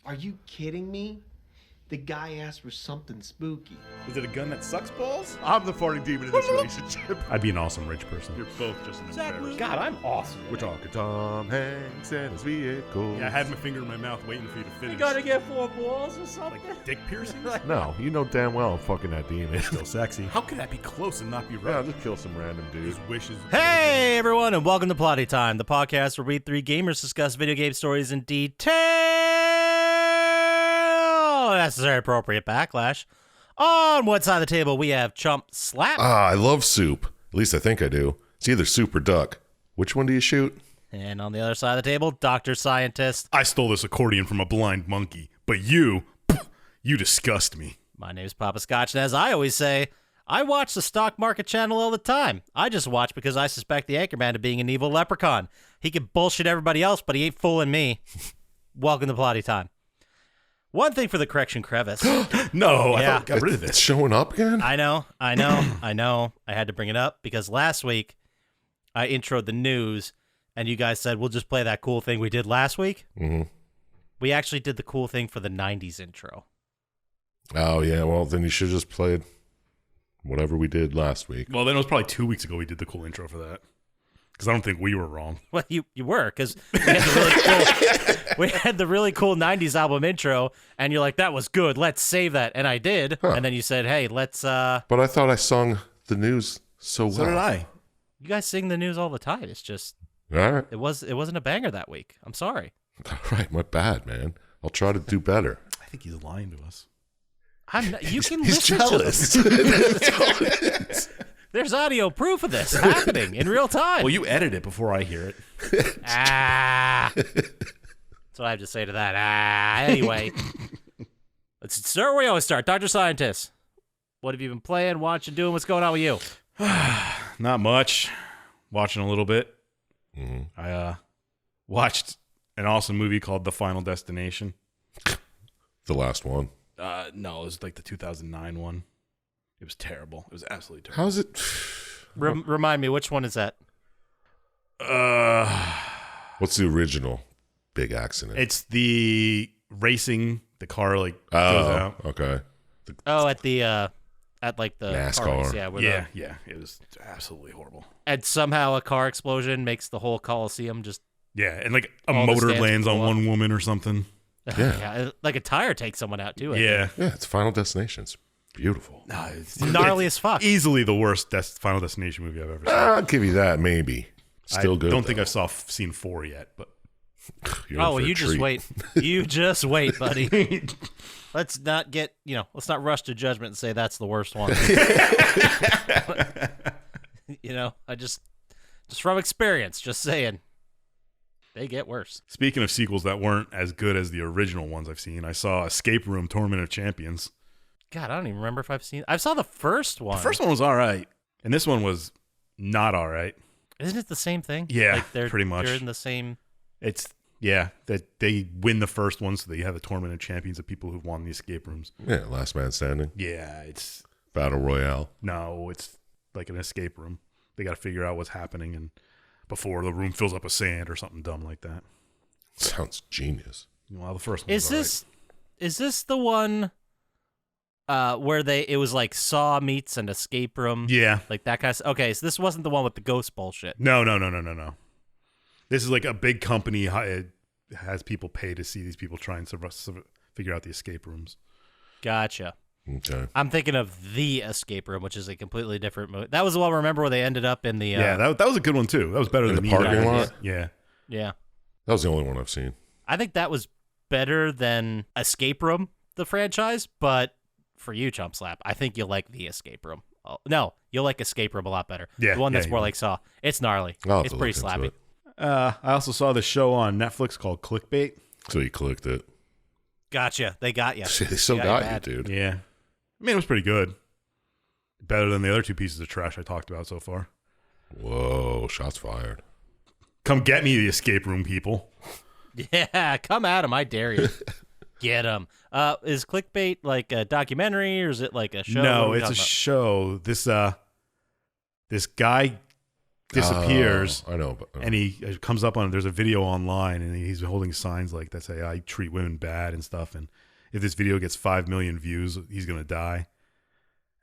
Are you kidding me? The guy asked for something spooky. Is it a gun that sucks balls? I'm the farting demon in this relationship. I'd be an awesome rich person. You're both just an embarrassment. God, I'm awesome. We're talking Tom Hanks and his vehicle. Yeah, I had my finger in my mouth waiting for you to finish. You gotta get 4 balls or something? Like dick piercings? No, you know damn well I'm fucking that demon. Still sexy. How could that be close and not be Yeah, right? just kill some random dude. His wishes. Hey everyone, and welcome to Plotty Time, the podcast where we three gamers discuss video game stories in detail. Necessary appropriate backlash. On one side of the table, we have Chump Slap. I love soup. At least I think I do. It's either soup or duck. Which one do you shoot? And on the other side of the table, Dr. Syintist. I stole this accordion from a blind monkey, but you disgust me. My name's Poppascotch, and as I always say, I watch the stock market channel all the time. I just watch because I suspect the anchorman of being an evil leprechaun. He can bullshit everybody else, but he ain't fooling me. Welcome to Plotty Time. One thing for the correction crevice. No, I Yeah. thought we got rid of It's this. showing up again? I know. I had to bring it up because last week I introed the news and you guys said, we'll just play that cool thing we did last week. Mm-hmm. We actually did the cool thing for the 90s intro. Oh, yeah. Well, then you should have just played whatever we did last week. Well, then it was probably 2 weeks ago we did the cool intro for that. Because I don't think we were wrong. Well, you were, because we had the really cool 90s album intro, and you're like, that was good, let's save that. And I did. Huh. And then you said, hey, let's... But I thought I sung the news so well. So did I. You guys sing the news all the time. It's just... All right. It wasn't a banger that week. I'm sorry. All right. My bad, man. I'll try to do better. I think he's lying to us. You can He's listen jealous. to this. There's audio proof of this happening in real time. Well, you edit it before I hear it. That's what I have to say to that. Anyway, let's start where we always start. Dr. Syintist, what have you been playing, watching, doing? What's going on with you? Not much. Watching a little bit. Mm-hmm. I watched an awesome movie called The Final Destination. The last one. No, it was like the 2009 one. It was terrible. It was absolutely terrible. How's it? Remind me, which one is that? What's the original big accident? It's the racing. The car goes Oh, out. okay. At the NASCAR. car race, yeah. Yeah. It was absolutely horrible. And somehow a car explosion makes the whole Coliseum just Yeah, and like a All the motor stands lands on blow one woman or something. Yeah. like a tire takes someone out too. I think. Yeah. Yeah, it's Final Destination. It's beautiful. No, it's Gnarly as fuck. Easily the worst Final Destination movie I've ever seen. I'll give you that, maybe. Still good. I don't think though. I've seen 4 yet, but You're in Oh, for a you just treat. wait. You just wait, buddy. Let's not let's not rush to judgment and say that's the worst one. I just from experience, just saying, they get worse. speaking of sequels that weren't as good as the original ones I've seen, I saw Escape Room Tournament of Champions. God, I don't even remember if I saw the first one. The first one was all right, and this one was not all right. Isn't it the same thing? Yeah, like they're, pretty much. They're in the same. That they win the first one, so they have a tournament of champions of people who've won the escape rooms. Yeah, Last Man Standing. Yeah, it's Battle Royale. like an escape room. They got to figure out what's happening and before the room fills up with sand or something dumb like that. Sounds genius. Well, the first one Is this the one where it was like Saw meets an escape room? Yeah. Like that kind of. Okay, so this wasn't the one with the ghost bullshit. No. This is like a big company has people pay to see these people try and figure out the escape rooms. Gotcha. Okay. I'm thinking of The Escape Room, which is a completely different movie. That was the one, remember, where they ended up in the... Yeah, that was a good one, too. That was better In than the Me parking Guys. lot? Yeah. Yeah. That was the only one I've seen. I think that was better than Escape Room, the franchise, but for you, Chump Slap, I think you'll like The Escape Room. Oh, no, you'll like Escape Room a lot better. Yeah, The one that's yeah, more you like Saw. It's gnarly. I'll have It's to pretty look into slappy. it. I also saw this show on Netflix called Clickbait. So you clicked it. Gotcha. They got you. They still got you, bad. dude. Yeah. I mean, it was pretty good. Better than the other 2 pieces of trash I talked about so far. Whoa, shots fired. Come get me, the escape room people. Yeah, come at him. I dare you. Get him. Is Clickbait like a documentary or is it like a show? What No, are we it's a talking show. This guy disappears. I know. But, And he comes up on, there's a video online, and he's holding signs like that say, I treat women bad and stuff. And if this video gets 5 million views, he's going to die.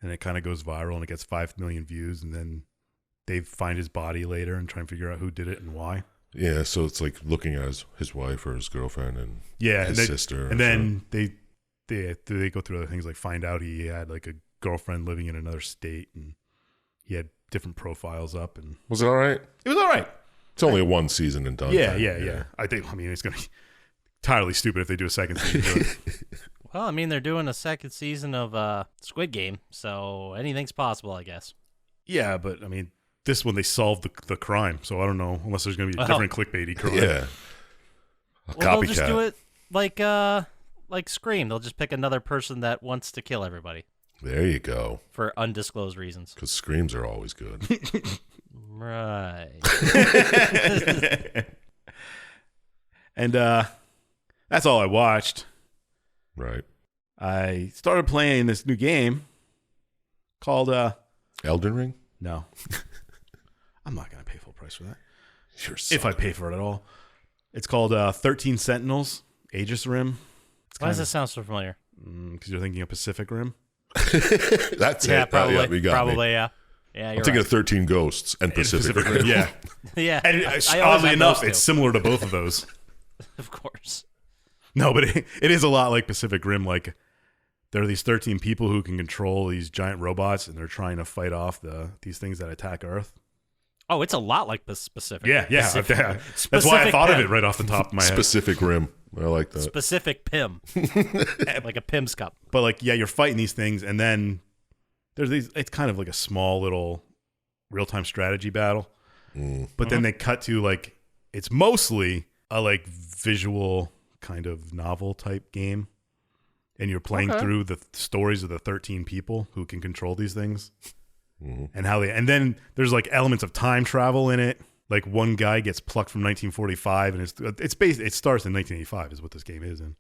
And it kind of goes viral, and it gets 5 million views. And then they find his body later and try and figure out who did it and why. yeah, so it's like looking at his wife or his girlfriend and Yeah. his sister. And then they go through other things, like find out he had like a girlfriend living in another state, and he had different profiles up. And Was it all right? it was all right. It's only a 1 season and done. Yeah. thing. I mean, it's going to be entirely stupid if they do a second season. Well, I mean, they're doing a second season of Squid Game, so anything's possible, I guess. Yeah, but I mean, this one they solved the crime, so I don't know, unless there's going to be a Well, different clickbaity crime. Yeah. A Well, they'll copycat. just do it like Scream. They'll just pick another person that wants to kill everybody There you go. for undisclosed reasons. Because screams are always good. Right. And that's all I watched. Right. I started playing this new game called Elden Ring? no. I'm not going to pay full price for that. You're If I pay for it at all. It's called 13 Sentinels, Aegis Rim. Why does this sound so familiar? Because you're thinking of Pacific Rim. That's Yeah, it. probably. Yeah, you got Probably, me. yeah. Yeah, you're I'm thinking right. of 13 Ghosts and Pacific, Rim. Yeah. Yeah. And I always oddly have enough, those it's two. similar to both of those. Of course. No, but it is a lot like Pacific Rim. Like, there are these 13 people who can control these giant robots, and they're trying to fight off these things that attack Earth. Oh, it's a lot like Pacific. Yeah. Pacific. That's why I Specific thought of Pim. it right off the top of my head. Pacific Rim. I like that. Specific Pim. Like a Pim's cup. But like, yeah, you're fighting these things, and then there's these. It's kind of like a small little real-time strategy battle. But then they cut to like, it's mostly a like visual kind of novel type game, and you're playing through the stories of the 13 people who can control these things. And how and then there's like elements of time travel in it. Like one guy gets plucked from 1945, and it's based. It starts in 1985 is what this game is in.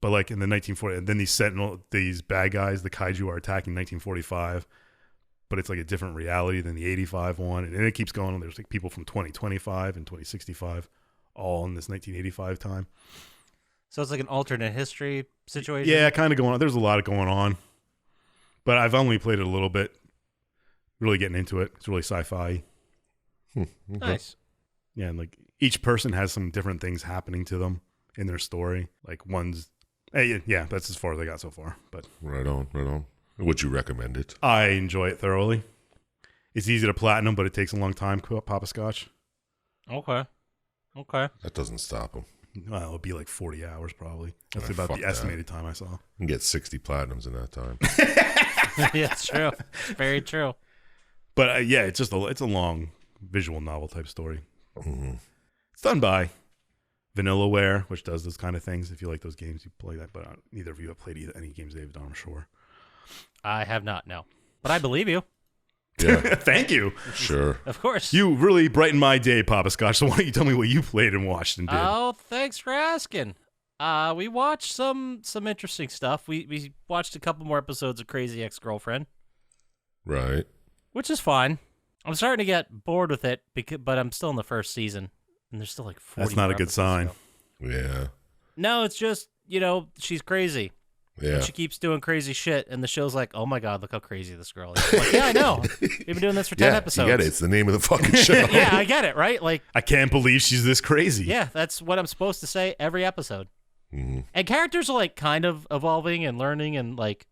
But like in the 1940, and then these bad guys, the kaiju, are attacking 1945, but it's like a different reality than the 85 one, and it keeps going. There's like people from 2025 and 2065, all in this 1985 time. So it's like an alternate history situation? Yeah, kind of going on. There's a lot of going on, but I've only played it a little bit. Really getting into it. It's really sci-fi. Nice. Yeah, and like each person has some different things happening to them in their story. Like one's, yeah, that's as far as I got so far. But Right on, right on. Would you recommend it? I enjoy it thoroughly. It's easy to platinum, but it takes a long time. Poppascotch. Okay. That doesn't stop him. Well, it'll be like 40 hours probably. That's Ah, about fuck the that. estimated time I saw. You can get 60 platinums in that time. Yeah, it's true. Very true. But yeah, it's a long visual novel type story. Mm-hmm. It's done by Vanillaware, which does those kind of things. If you like those games, you play that. But neither of you have played any games they've done, I'm sure. I have not, no. But I believe you. Yeah, Thank you. sure. Of course. You really brightened my day, Poppascotch. So why don't you tell me what you played and watched and did? Oh, thanks for asking. We watched some interesting stuff. We watched a couple more episodes of Crazy Ex-Girlfriend, Right. which is fine. I'm starting to get bored with it, but I'm still in the first season, and there's still like 40 That's not more a good episodes sign. to go. Yeah. No, it's just, she's crazy. Yeah. And she keeps doing crazy shit, and the show's like, oh my god, look how crazy this girl is. I'm like, yeah, I know. We've been doing this for 10 Yeah, episodes. you get it. It's the name of the fucking show. Yeah, I get it, right? Like, I can't believe she's this crazy. yeah, that's what I'm supposed to say every episode. Mhm. And characters are like kind of evolving and learning and like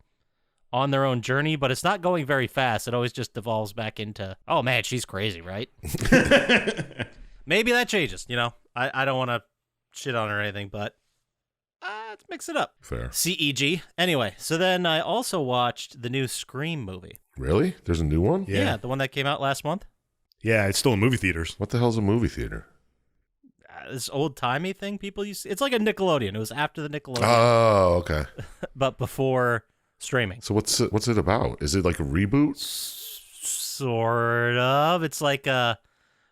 on their own journey, but it's not going very fast. It always just devolves back into, oh man, she's crazy, right? Maybe that changes, I don't want to shit on her or anything, but let's mix it up. Fair. CEG. Anyway, so then I also watched the new Scream movie. Really? There's a new one? Yeah. The one that came out last month. Yeah, it's still in movie theaters. What the hell's a movie theater? This old-timey thing people used to, it's like a Nickelodeon. It was after the Nickelodeon, Oh, okay. but before streaming. So what's it about? Is it like a reboot? Sort of. It's like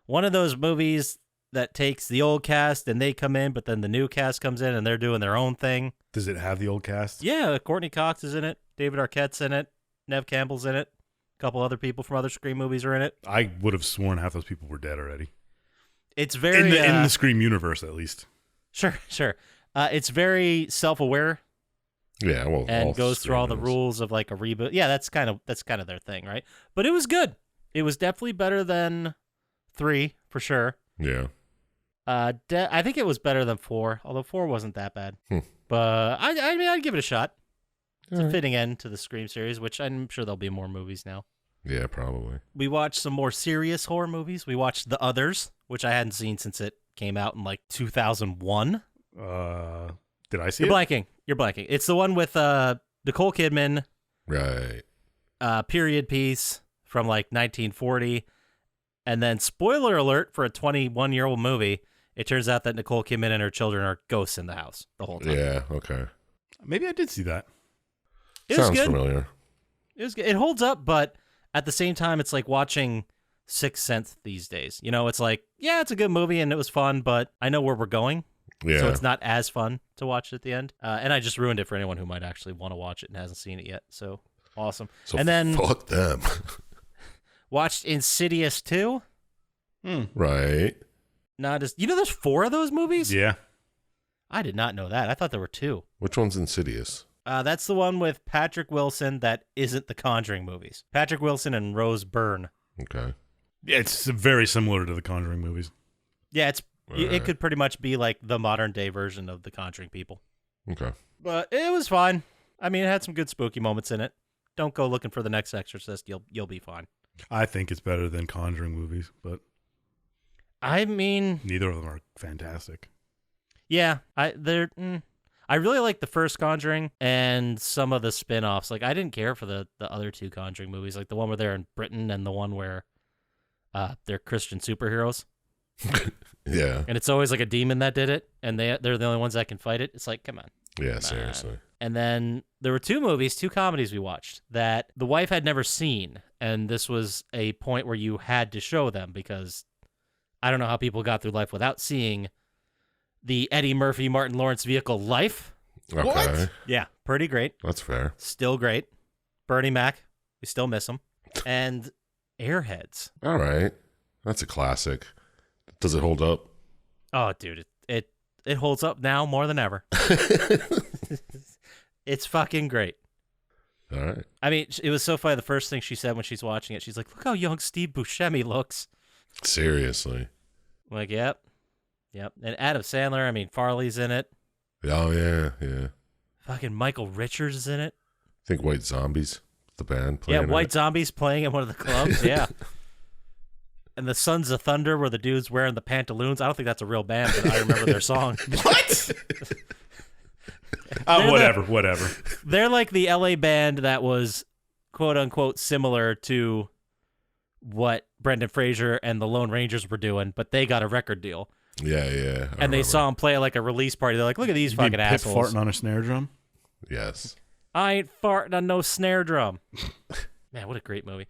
one of those movies that takes the old cast and they come in, but then the new cast comes in and they're doing their own thing. Does it have the old cast? Yeah, Courtney Cox is in it. David Arquette's in it. Nev Campbell's in it. A couple other people from other Scream movies are in it. I would have sworn half those people were dead already. It's very In the Scream universe, at least. Sure. It's very self-aware. Yeah, well, and goes through all the rules of like a reboot. Yeah, that's kind of their thing, right? But it was good. It was definitely better than 3 for sure. Yeah. I think it was better than 4, although 4 wasn't that bad. But I mean, I'd give it a shot. It's a fitting end to the Scream series, which I'm sure there'll be more movies now. Yeah, probably. We watched some more serious horror movies. We watched The Others, which I hadn't seen since it came out in like 2001. Did I see it? You're blanking. It's the one with Nicole Kidman. Right. Period piece from like 1940. And then, spoiler alert for a 21-year-old movie, it turns out that Nicole Kidman and her children are ghosts in the house the whole time. Yeah, okay. Maybe I did see that. It was Sounds good. familiar. It was good. It holds up, but at the same time, it's like watching Sixth Sense these days. You know, it's like, yeah, it's a good movie and it was fun, but I know where we're going. Yeah. So it's not as fun to watch at the end. And I just ruined it for anyone who might actually want to watch it and hasn't seen it yet. So awesome. So and then fuck them. watched Insidious 2. Right. There's 4 of those movies? Yeah. I did not know that. I thought there were 2. Which one's Insidious? That's the one with Patrick Wilson that isn't the Conjuring movies. Patrick Wilson and Rose Byrne. Okay. Yeah, it's very similar to the Conjuring movies. Yeah, it could pretty much be like the modern day version of the Conjuring people. Okay. But it was fine. I mean, it had some good spooky moments in it. Don't go looking for the next Exorcist. You'll be fine. I think it's better than Conjuring movies, but I mean, neither of them are fantastic. Yeah, I really like the first Conjuring and some of the spin-offs. Like, I didn't care for the other 2 Conjuring movies, like the one where they're in Britain and the one where they're Christian superheroes. Yeah. And it's always like a demon that did it, and they're the only ones that can fight it. It's like, come on. Yeah, seriously. And then there were 2 comedies we watched that the wife had never seen, and this was a point where you had to show them because I don't know how people got through life without seeing the Eddie Murphy, Martin Lawrence vehicle Life. Okay. What? Yeah, pretty great. That's fair. Still great. Bernie Mac, we still miss him. And Airheads. All right. That's a classic. Does it hold up? Oh, dude, it holds up now more than ever. It's fucking great. All right. I mean, it was so funny. The first thing she said when she's watching it, she's like, look how young Steve Buscemi looks. Seriously. I'm like, yep. And Adam Sandler, I mean, Farley's in it. Oh, yeah. Fucking Michael Richards is in it. I think White Zombies, the band playing Yeah, White it. Zombies playing at one of the clubs, yeah. And the Sons of Thunder were the dudes wearing the pantaloons. I don't think that's a real band, but I remember their song. What? Whatever. They're like the LA band that was, quote unquote, similar to what Brendan Fraser and the Lone Rangers were doing, but they got a record deal. Yeah. And they saw him play at like a release party. They're like, look at these fucking assholes. Farting on a snare drum? Yes. I ain't farting on no snare drum. Man, what a great movie.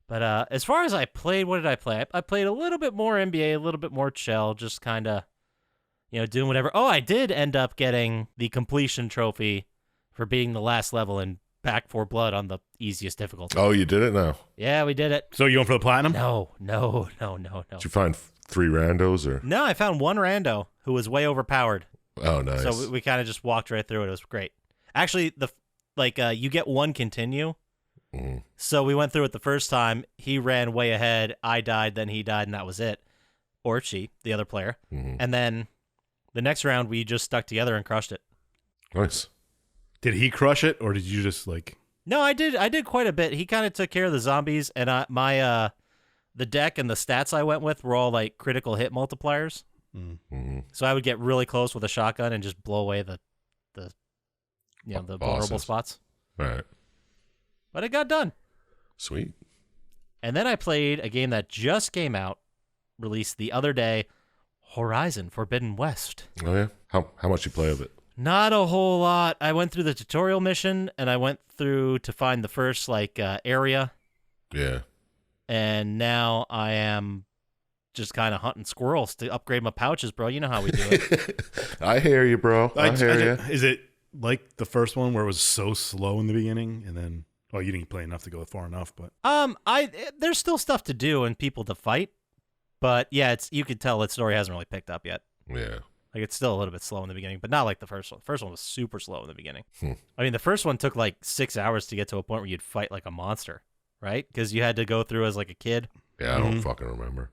But as far as I played, what did I play? I played a little bit more NBA, a little bit more Chell, just kind of, doing whatever. Oh, I did end up getting the completion trophy for beating the last level in Back 4 Blood on the easiest difficulty. Oh, you did it now? Yeah, we did it. So you going for the platinum? No. Did you find 3 randos or? No, I found one rando who was way overpowered. Oh, nice. So we kind of just walked right through it. It was great. Actually, you get one continue. Mm-hmm. So we went through it the first time. He ran way ahead. I died, then he died, and that was it. Or she, the other player. Mm-hmm. And then the next round, we just stuck together and crushed it. Nice. Did he crush it, or did you just like? No, I did quite a bit. He kind of took care of the zombies, and the deck and the stats I went with were all like critical hit multipliers. Mm-hmm. So I would get really close with a shotgun and just blow away the vulnerable Bosses. spots. All right. But it got done. Sweet. And then I played a game that just came out, released the other day, Horizon Forbidden West. Oh, yeah? How much you play of it? Not a whole lot. I went through the tutorial mission, and I went through to find the first area. Yeah. And now I am just kind of hunting squirrels to upgrade my pouches, bro. You know how we do it. I hear you, bro. I hear you. Is it like the first one where it was so slow in the beginning, and then Well, you didn't play enough to go far enough, but There's still stuff to do and people to fight, but yeah, you could tell its story hasn't really picked up yet. Yeah. Like it's still a little bit slow in the beginning, but not like the first one. The first one was super slow in the beginning. Hmm. I mean, the first one took like 6 hours to get to a point where you'd fight like a monster, right? Because you had to go through as like a kid Yeah, I don't fucking remember.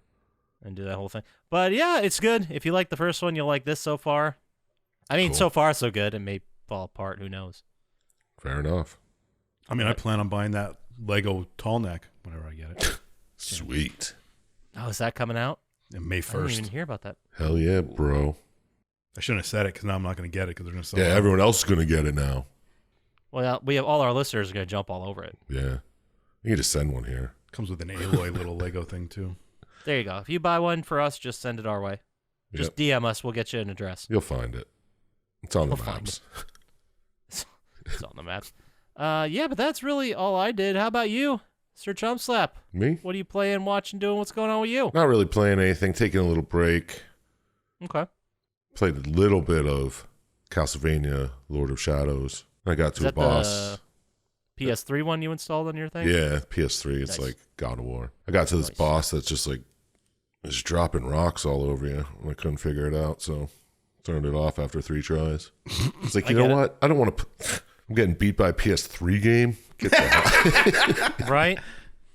and do that whole thing. But yeah, it's good. If you like the first one, you'll like this so far. I mean, Cool. so far so good. It may fall apart. Who knows? Fair enough. I mean, I plan on buying that Lego tall neck whenever I get it. Sweet. Oh, is that coming out? And May I didn't 1st. even hear about that. Hell yeah, bro. I shouldn't have said it because now I'm not going to get it because they're going to sell Yeah, it. everyone else is going to get it now. Well, we have all our listeners are going to jump all over it. Yeah. You can just send one here. Comes with an Aloy little Lego thing, too. There you go. If you buy one for us, just send it our way. Just DM us. We'll get you an address. You'll find it. It's on the We'll find maps. It's on the maps. Yeah, but that's really all I did. How about you, Sir Chump Slap? Me? What are you playing, watching, doing? What's going on with you? Not really playing anything. Taking a little break. Okay. Played a little bit of Castlevania, Lord of Shadows. I got Is to a that boss. the PS3 one you installed on your thing? Yeah, PS3. It's Nice. like God of War. I got to this Nice. boss that's just like, it's dropping rocks all over you. And I couldn't figure it out, so turned it off after 3 tries. It's like, you know get it. what? I don't want to. I'm getting beat by a PS3 game. Get the Right?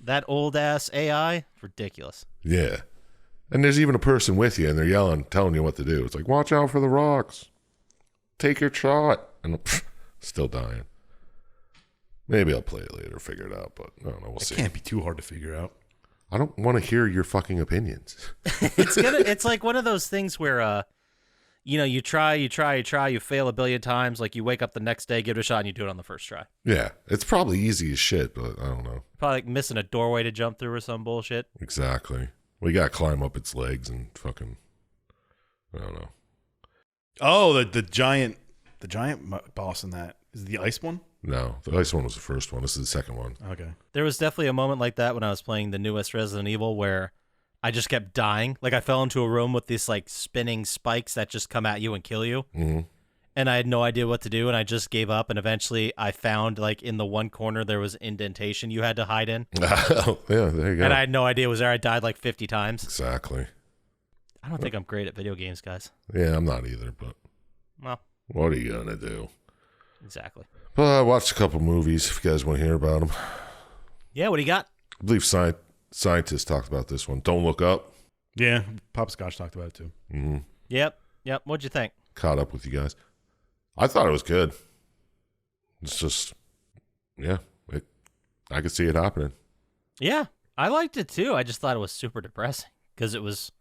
That old ass AI? Ridiculous. Yeah. And there's even a person with you, and they're yelling, telling you what to do. It's like, watch out for the rocks. Take your shot. And still dying. Maybe I'll play it later, figure it out, but I don't know. We'll It see. can't be too hard to figure out. I don't want to hear your fucking opinions. It's like one of those things where you try, you fail a billion times, like you wake up the next day, give it a shot, and you do it on the first try. Yeah. It's probably easy as shit, but I don't know. Probably like missing a doorway to jump through or some bullshit. Exactly. We got to climb up its legs and fucking, I don't know. Oh, the giant boss in that is the ice one. No, the ice one was the first one. This is the second one. Okay. There was definitely a moment like that when I was playing the newest Resident Evil where I just kept dying. Like I fell into a room with these like spinning spikes that just come at you and kill you. Mm-hmm. And I had no idea what to do, and I just gave up. And eventually I found like in the one corner there was indentation you had to hide in. Yeah, there you go. And I had no idea it was there. I died like 50 times. Exactly. I don't think I'm great at video games, guys. Yeah, I'm not either, but Well, what are you going to do? exactly. Well, I watched a couple movies if you guys want to hear about them. Yeah, what do you got? I believe Syintist talked about this one. Don't Look Up. Yeah, Poppascotch talked about it too. Mm-hmm. Yep. What'd you think? Caught up with you guys. I thought it was good. It's just, yeah, I could see it happening. Yeah, I liked it too. I just thought it was super depressing because it was,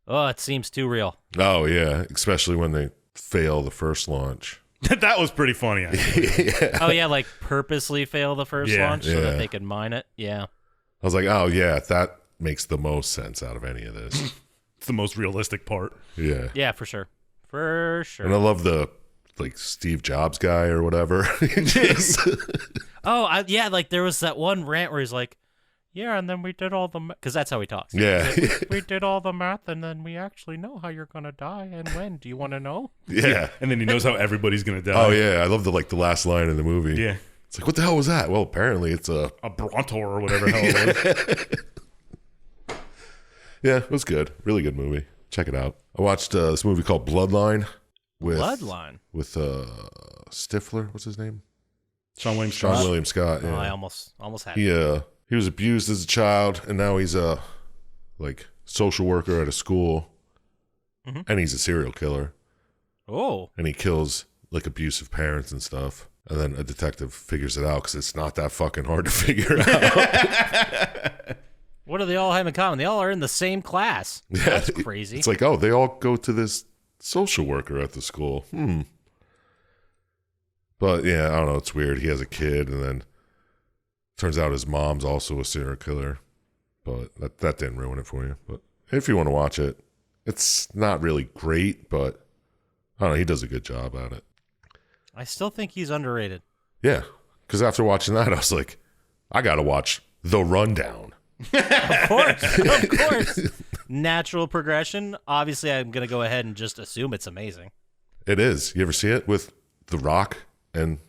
it seems too real. Oh, yeah, especially when they fail the first launch. That was pretty funny. Actually. Yeah. Oh yeah, like purposely fail the first Yeah, launch so yeah. that they could mine it. Yeah. I was like, oh, yeah, that makes the most sense out of any of this. It's the most realistic part. Yeah. Yeah, for sure. For And sure. I love the, like, Steve Jobs guy or whatever. Just- Yeah, like there was that one rant where he's like, yeah, and then we did all the because that's how he talks. yeah. We did all the math, and then we actually know how you're gonna die and when. Do you want to know? Yeah. And then he knows how everybody's gonna die. Oh, yeah. I love the last line in the movie. Yeah. It's like, what the hell was that? Well, apparently it's a... A Brontor or whatever the hell it was. Yeah, it was good. Really good movie. Check it out. I watched this movie called Bloodline with Bloodline. with Stifler. What's his name? Sean William Sean Scott. William Scott. Oh, Yeah. I almost had it. He was abused as a child, and now he's a like social worker at a school, Mhm. and he's a serial killer, Oh, and he kills like abusive parents and stuff. And then a detective figures it out because it's not that fucking hard to figure out. what do they all have in common? They all are in the same class. That's crazy. It's like, oh, they all go to this social worker at the school. But yeah, I don't know. It's weird. He has a kid, and then turns out his mom's also a serial killer. But that didn't ruin it for you. But if you want to watch it, it's not really great, but I don't know. He does a good job at it. I still think he's underrated. Yeah, because after watching that, I was like, I got to watch The Rundown. Of course. Natural progression. Obviously, I'm gonna go ahead and just assume it's amazing. It is. You ever see it with The Rock and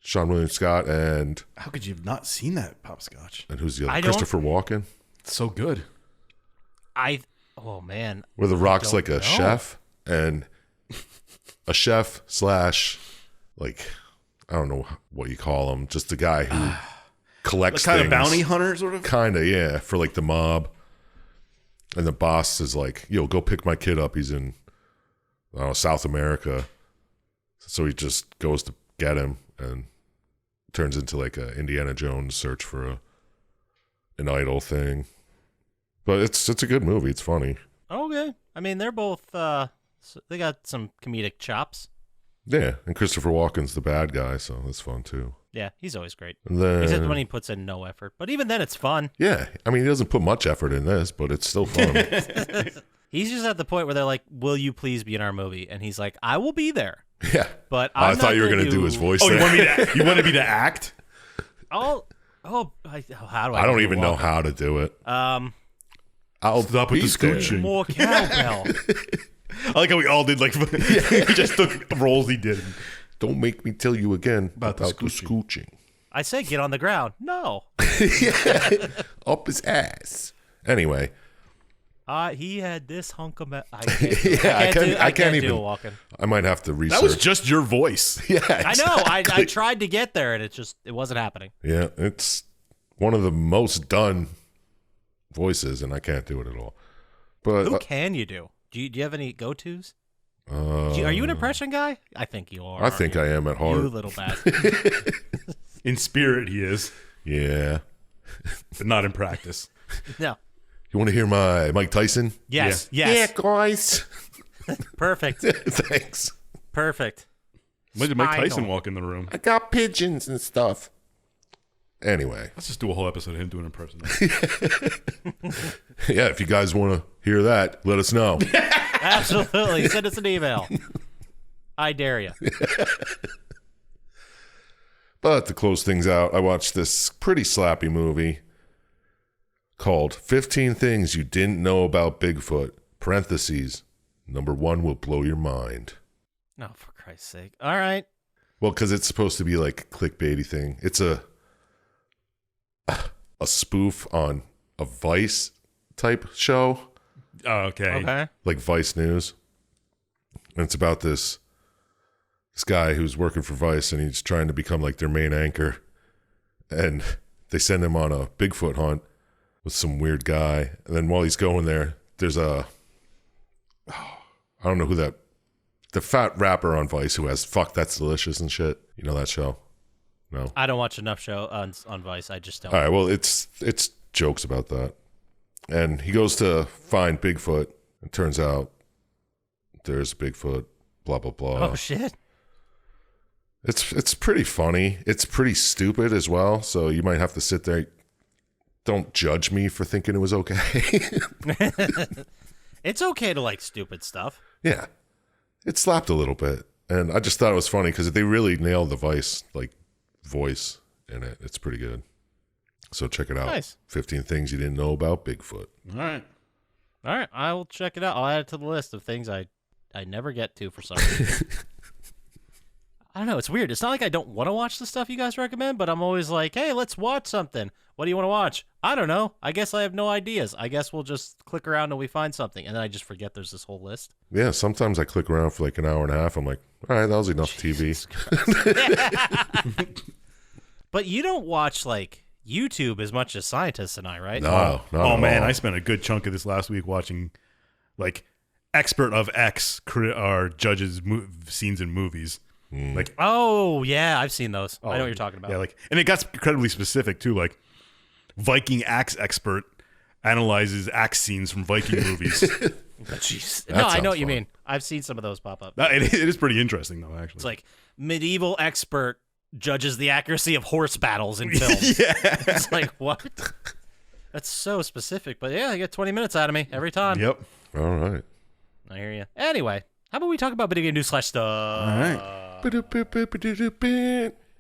Sean William Scott and How could you have not seen that, Poppascotch? who's the other? I don't- Christopher Walken. It's so good. Oh man. Where The Rock's don't like a know. chef and a chef slash like I don't know what you call him, just a guy who collects Kind of things. bounty hunter, sort of. Kind of, yeah, for like the mob. And the boss is like, yo, go pick my kid up. He's in I don't know, South America. So he just goes to get him and turns into like a Indiana Jones search for an idol thing. But it's a good movie. It's funny. Okay. I mean, they're both. They got some comedic chops. Yeah, and Christopher Walken's the bad guy, so that's fun too. Yeah, he's always great. And then, Except when he puts in no effort. But even then, it's fun. yeah, I mean, he doesn't put much effort in this, but it's still fun. He's just at the point where they're like, "Will you please be in our movie?" And he's like, "I will be there." Yeah, But I I'm thought not you were gonna going to do his voice. Oh, there. you wanted me to act? How do I? I don't do even know Walken? how to do it. I'll Stop with the be there. scooching. More cowbell. I like how we all did, like, he just took roles he did. Don't make me tell you again About about, the the scooching. I said, get on the ground. No. Up his ass. Anyway, He had this hunk of. I I can't do even. a Walken. I might have to research. That was just your voice. yeah, I know. exactly. I tried to get there, and it wasn't happening. Yeah, it's one of the most done voices, and I can't do it at all. But Who can you do? Do you have any go-tos? uh, Are you an impression guy? I think you are. I think I am at You heart. little bastard. In spirit, he is, Yeah. but not in practice. No. You want to hear my Mike Tyson? Yes. Yes. guys. Perfect. Thanks. Perfect. When did Mike Spinal. Tyson walk in the room? I got pigeons and stuff. Anyway, Let's just do a whole episode of him doing impressions. yeah, if you guys want to hear that, let us know. Absolutely. Send us an email. I dare you. But to close things out, I watched this pretty slappy movie called 15 Things You Didn't Know About Bigfoot, parentheses, number 1 will blow your mind. No, for Christ's sake. All right. Well, because it's supposed to be like a clickbaity thing. It's a spoof on a Vice type show, Oh, okay. Okay. like Vice News. And it's about this guy who's working for Vice, and he's trying to become like their main anchor. And they send him on a Bigfoot hunt with some weird guy. And then while he's going there, there's I don't know who the fat rapper on Vice who has Fuck That's Delicious and shit. You know that show? No? I don't watch enough show on Vice. I just don't. All right, well, it's jokes about that. And he goes to find Bigfoot. It turns out there's Bigfoot, blah, blah, blah. Oh, shit. It's pretty funny. It's pretty stupid as well, so you might have to sit there. Don't judge me for thinking it was okay. It's okay to like stupid stuff. Yeah. It slapped a little bit. And I just thought it was funny because they really nailed the Vice like voice in it. It's pretty good. So check it out. Nice. 15 Things You Didn't Know About Bigfoot. All right. All right. I will check it out. I'll add it to the list of things I never get to for some reason. I don't know. It's weird. It's not like I don't want to watch the stuff you guys recommend, but I'm always like, hey, let's watch something. What do you want to watch? I don't know. I guess I have no ideas. I guess we'll just click around until we find something. And then I just forget there's this whole list. Yeah, sometimes I click around for like an hour and a half. I'm like, all right, that was enough TV. But you don't watch like YouTube as much as Syintist and I, right? No, not Oh at man, all. I spent a good chunk of this last week watching, like, expert of X or judges scenes in movies. Like, Oh, yeah. I've seen those. I know what you're talking about. yeah, like, and it got incredibly specific too. Like, Viking axe expert analyzes axe scenes from Viking movies. Jeez. That No, I sounds know what you fun. mean. I've seen some of those pop up. No, it is pretty interesting though. Actually, It's like medieval expert judges the accuracy of horse battles in films. yeah. It's like, what? That's so specific. But yeah, you get 20 minutes out of me every time. Yep. All right. I hear you. Anyway, how about we talk about video game news / stuff? All right.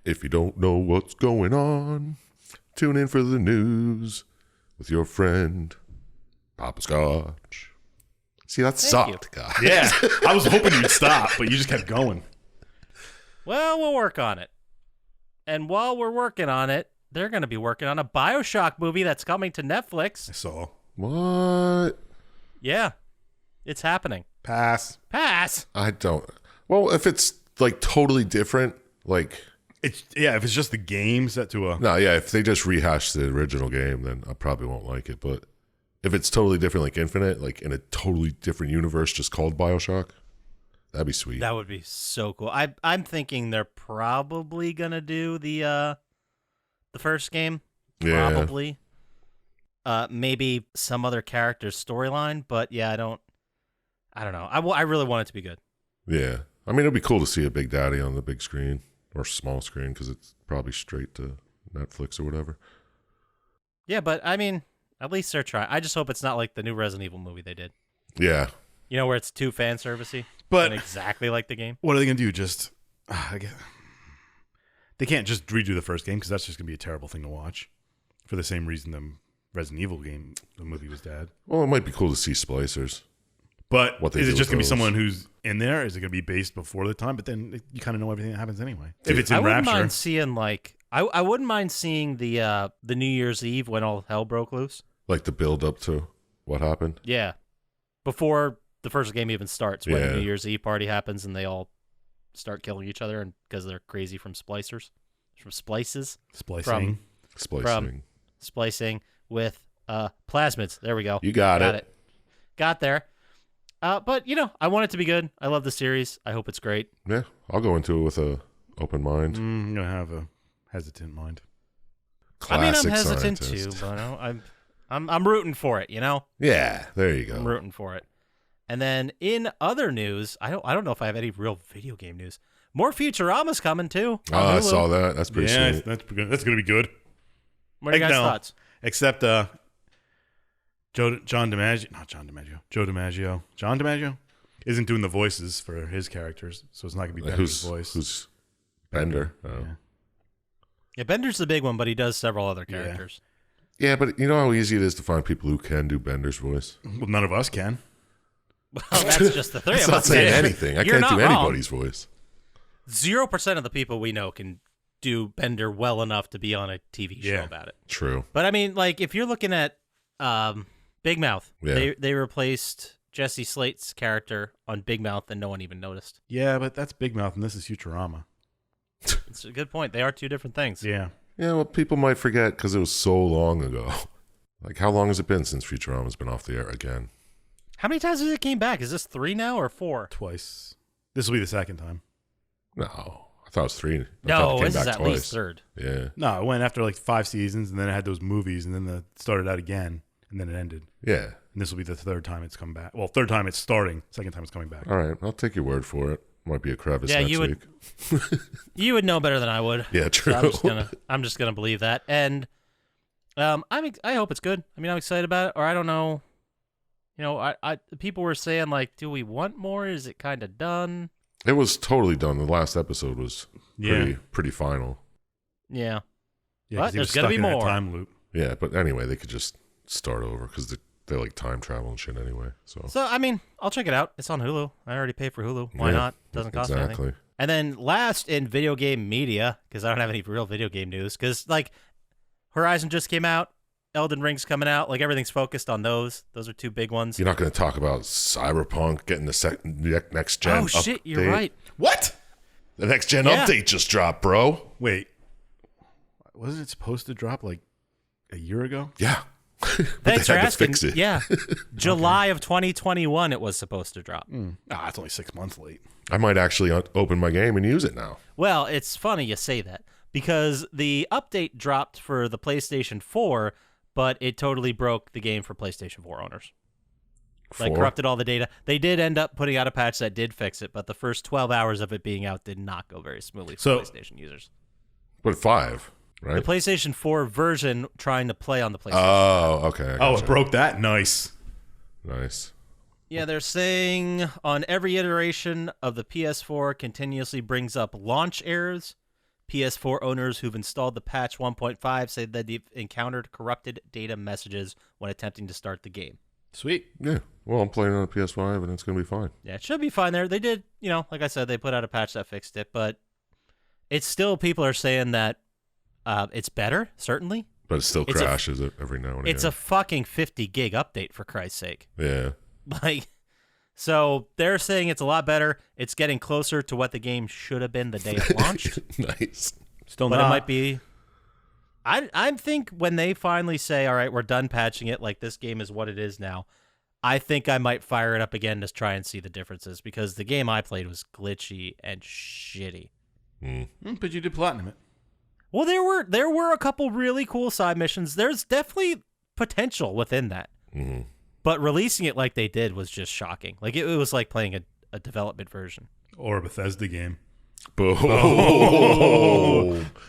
If you don't know what's going on, tune in for the news with your friend, Poppascotch. See, that sucked, guys. Yeah. I was hoping you'd stop, but you just kept going. Well, we'll work on it. And while we're working on it, they're going to be working on a BioShock movie that's coming to Netflix. I saw. What? Yeah, it's happening. Pass. Pass. I don't. Well, if it's like totally different, like If it's just the game set to a. no, yeah. If they just rehash the original game, then I probably won't like it. But if it's totally different, like Infinite, like in a totally different universe, just called BioShock, that'd be sweet. That would be so cool. I'm thinking they're probably gonna do the first game. Yeah. Probably. Maybe some other character's storyline, but yeah, I don't know. I really want it to be good. Yeah. I mean, it'd be cool to see a Big Daddy on the big screen or small screen because it's probably straight to Netflix or whatever. Yeah, but I mean, at least they're trying. I just hope it's not like the new Resident Evil movie they did. Yeah. You know, where it's too fan servicey, But- and exactly like the game. What are they going to do? Just. They can't just redo the first game because that's just going to be a terrible thing to watch. For the same reason the Resident Evil game, the movie was bad. Well, it might be cool to see splicers. But What they is do it just with going to be those. someone who's in there? Is it going to be based before the time? But then you kind of know everything that happens anyway. If it's I in wouldn't Rapture. mind seeing like I wouldn't mind seeing the New Year's Eve when all hell broke loose. Like the build up to what happened. Yeah, before the first game even starts, when Yeah. the New Year's Eve party happens and they all start killing each other, and because they're crazy from splices, Splicing. splicing with plasmids. There we go. You got it. Got there. But you know, I want it to be good. I love the series. I hope it's great. Yeah. I'll go into it with a open mind. I'm going to have a hesitant mind. Classic I'm hesitant Syintist. too, but I'm rooting for it. You know. Yeah. There you I'm go. rooting for it. And then in other news, I don't know if I have any real video game news. More Futurama's coming too. Oh, on I Hulu. saw that. That's pretty Yeah, sweet. that's going to be good. What are your Heck guys' no. thoughts? Except John DiMaggio isn't doing the voices for his characters, so it's not going to be Bender's voice. Who's Bender? Oh. Yeah. Yeah, Bender's the big one, but he does several other Yeah. characters. Yeah, but you know how easy it is to find people who can do Bender's voice? Well, none of us can. Well, that's just the three That's of not us. saying anything. I You're can't do not wrong. anybody's voice. 0% of the people we know can do Bender well enough to be on a TV show Yeah. about it. True. But I mean, like, if you're looking at Big Mouth, Yeah. they replaced Jesse Slate's character on Big Mouth and no one even noticed. Yeah, but that's Big Mouth, and this is Futurama. It's a good point. They are two different things. Yeah. Yeah, well, people might forget because it was so long ago. Like, how long has it been since Futurama's been off the air again? How many times has it came back? Is this 3 now or 4? Twice. This will be the second time. No, I thought it was 3. I thought No, it came this is back at twice. least 3rd. Yeah, No, it went after like 5 seasons, and then it had those movies, and then it started out again, and then it ended. yeah. And this will be the 3rd time it's come back. Well, 3rd time it's starting, 2nd time it's coming back. All right, I'll take your word for it. Might be a crevice Yeah, next you would- week. You would know better than I would. Yeah, true. So I'm just gonna believe that. And I hope it's good. I mean, I'm excited about it. Or I don't know. You know, I people were saying like, do we want more? Is it kind of done? It was totally done. The last episode was pretty final. Yeah. Yeah, But 'cause he was there's gonna stuck be in that more. time loop. Yeah, but anyway, they could just start over because they like time travel and shit anyway. So So I mean, I'll check it out. It's on Hulu. I already pay for Hulu. Why Yeah, not? Doesn't cost anything. exactly. And then last in video game media, because I don't have any real video game news, because like Horizon just came out, Elden Ring's coming out, like everything's focused on those. Those are 2 big ones. You're not going to talk about Cyberpunk getting the next gen. Oh shit, you're update? right. What? The next gen Yeah. update just dropped, bro. Wait. Wasn't it supposed to drop like a year ago? Yeah. But Thanks they for had to asking. fix it. Yeah, July of 2021 it was supposed to drop. It's only 6 months late. I might actually open my game and use it now. Well, it's funny you say that because the update dropped for the PlayStation 4, but it totally broke the game for PlayStation 4 owners. Like Four? corrupted all the data. They did end up putting out a patch that did fix it, but the first 12 hours of it being out did not go very smoothly for So- PlayStation users. But 5, The right? PlayStation 4 version trying to play on the PlayStation. Oh, okay. I Oh, gotcha. it broke that? Nice. Nice. Yeah, they're saying on every iteration of the PS4 continuously brings up launch errors. PS4 owners who've installed the patch 1.5 say that they've encountered corrupted data messages when attempting to start the game. Sweet. Yeah. Well, I'm playing on a PS5 and it's going to be fine. Yeah, it should be fine there. They did, like I said, they put out a patch that fixed it, but It's still, people are saying that it's better, certainly. But it still crashes every now and again. It's a fucking 50 gig update, for Christ's sake. Yeah. Like, so they're saying it's a lot better. It's getting closer to what the game should have been the day it launched. Nice. Still But not. it might be. I think when they finally say, all right, we're done patching it, like this game is what it is now, I think I might fire it up again to try and see the differences, because the game I played was glitchy and shitty. But you did platinum it. Well, there were a couple really cool side missions. There's definitely potential within that. Mm-hmm. But releasing it like they did was just shocking. Like, it was like playing a development version. Or a Bethesda game. Boom.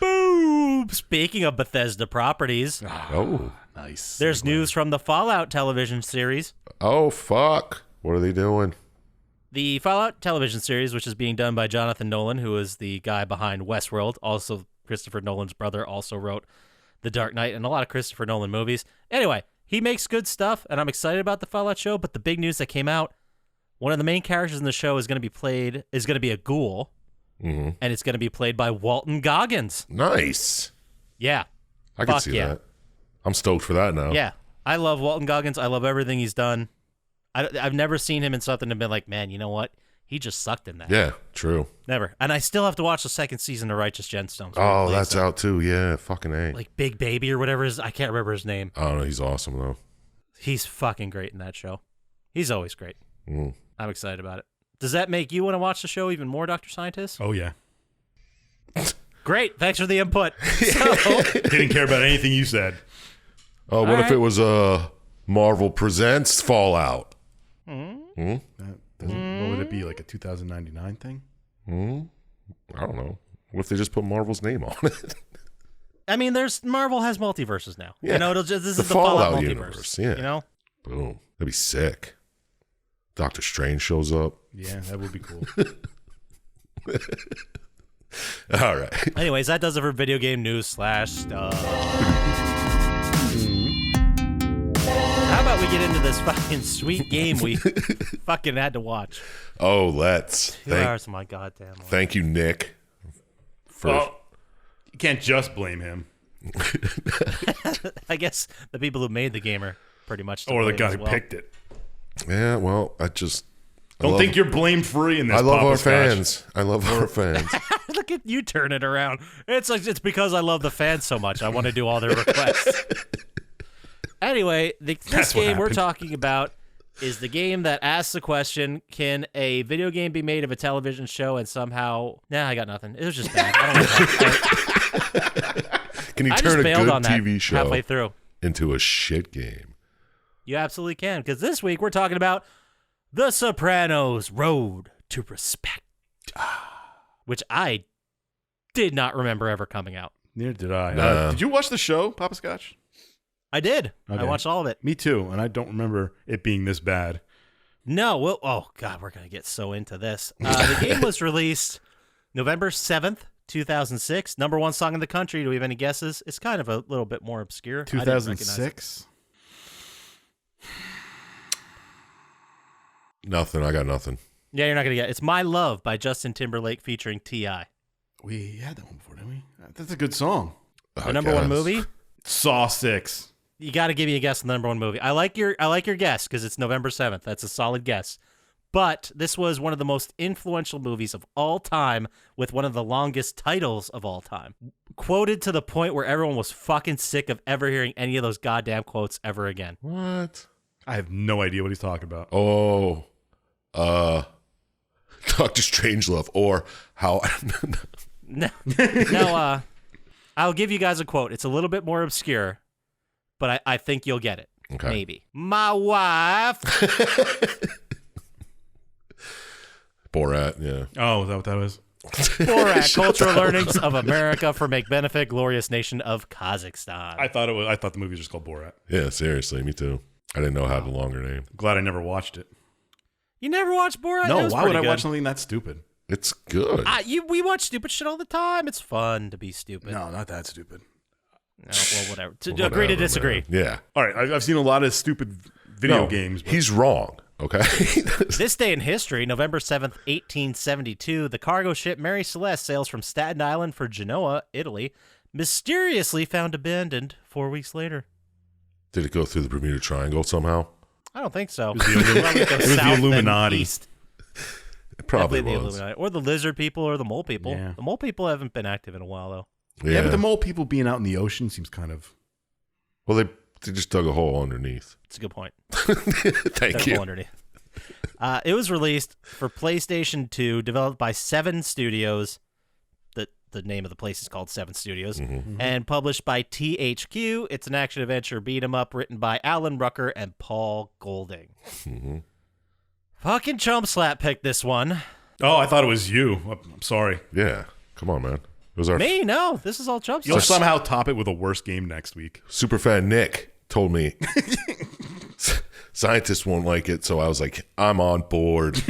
Boom! Speaking of Bethesda properties, Oh. Nice. there's news from the Fallout television series. Oh, fuck. What are they doing? The Fallout television series, which is being done by Jonathan Nolan, who is the guy behind Westworld, also Christopher Nolan's brother, also wrote The Dark Knight and a lot of Christopher Nolan movies. Anyway, he makes good stuff, and I'm excited about the Fallout show, but the big news that came out, one of the main characters in the show is going to be a ghoul, Mm-hmm. and it's going to be played by Walton Goggins. Nice. Yeah. I can Fuck see yeah. that. I'm stoked for that now. Yeah. I love Walton Goggins. I love everything he's done. I've never seen him in something and been like, man, you know what? He just sucked in that. Yeah, true. Never. And I still have to watch the second season of Righteous Gemstones. Oh, that's out too. Yeah, fucking A. Like Big Baby or whatever I can't remember his name. I don't know. He's awesome, though. He's fucking great in that show. He's always great. Mm. I'm excited about it. Does that make you want to watch the show even more, Dr. Scientist? Oh, yeah. Great. Thanks for the input. So, Didn't care about anything you said. Oh, what if right. it was Marvel Presents Fallout? What would it be, like a 2099 thing? I don't know. What if they just put Marvel's name on it? I mean, Marvel has multiverses now. Yeah. You know, this is The the Fallout Fallout multiverse. universe, yeah. You know? Boom. That'd be sick. Doctor Strange shows up. Yeah, that would be cool. All right. Anyways, that does it for video game news / stuff. How about we get into this fucking sweet game we fucking had to watch? Oh, let's. 2 hours of my goddamn life. Thank you, Nick. For Well, you can't just blame him. I guess the people who made the game are pretty much to Or the blame guy as who well. picked it. yeah, well, I Don't think you're blamed free in this. I love our Poppascotch. fans. I love our fans. Look at you turn it around. It's like it's because I love the fans so much. I want to do all their requests. Anyway, this That's what game we're happened. talking about is the game that asks the question, can a video game be made of a television show and somehow... Nah, I got nothing. It was just bad. I don't know. Can you I turn just a bailed good on that TV show halfway through. into a shit game? You absolutely can, because this week we're talking about The Sopranos Road to Respect, which I did not remember ever coming out. Neither did I. Nah. Did you watch the show, Poppascotch? I did. I Okay. watched all of it. Me too, and I don't remember it being this bad. No, well, oh God, we're gonna get so into this. The game was released November 7th, 2006. #1 song in the country. Do we have any guesses? It's kind of a little bit more obscure. I didn't recognize it. 2006? Nothing. I got nothing. Yeah, you're not gonna get it. It's My Love by Justin Timberlake featuring T.I. We had that one before, didn't we? That's a good song. The I #1 guess. movie. Saw 6. You got to give me a guess on the #1 movie. I like your guess because it's November 7th. That's a solid guess. But this was one of the most influential movies of all time with one of the longest titles of all time. Quoted to the point where everyone was fucking sick of ever hearing any of those goddamn quotes ever again. What? I have no idea what he's talking about. Oh, Doctor Strangelove, or how? No, I'll give you guys a quote. It's a little bit more obscure, but I think you'll get it. Okay. Maybe. My wife. Borat. Yeah. Oh, is that what that was? Borat, Cultural Learnings of America for Make Benefit, Glorious Nation of Kazakhstan. I thought the movie was just called Borat. Yeah. Seriously, me too. I didn't know it had a longer name. Glad I never watched it. You never watched Borat? No, It was why would pretty I good. watch something that stupid? It's good. We watch stupid shit all the time. It's fun to be stupid. No, not that stupid. No, well, whatever. Well, Agree to whatever, disagree. man. Yeah. All right, I've seen a lot of stupid video games. But He's wrong. Okay. This day in history, November 7th, 1872, the cargo ship Mary Celeste sails from Staten Island for Genoa, Italy, mysteriously found abandoned 4 weeks later. Did it go through the Bermuda Triangle somehow? I don't think so. It was the Illuminati. It probably Definitely the was. Illuminati. Or the lizard people or the mole people. Yeah. The mole people haven't been active in a while, though. Yeah, but the mole people being out in the ocean seems kind of... Well, they just dug a hole underneath. It's a good point. Thank you. Underneath. It was released for PlayStation 2, developed by Seven Studios. The name of the place is called Seven Studios. And published by THQ. It's an action-adventure beat-em-up written by Alan Rucker and Paul Golding. Fucking Chump Slap picked this one. Oh, I thought it was you. I'm sorry. Yeah. Come on, man. It was our Me? No. This is all Chump You'll Slap. somehow top it with a worse game next week. superfan Nick told me Syintist won't like it, so I was like, I'm on board.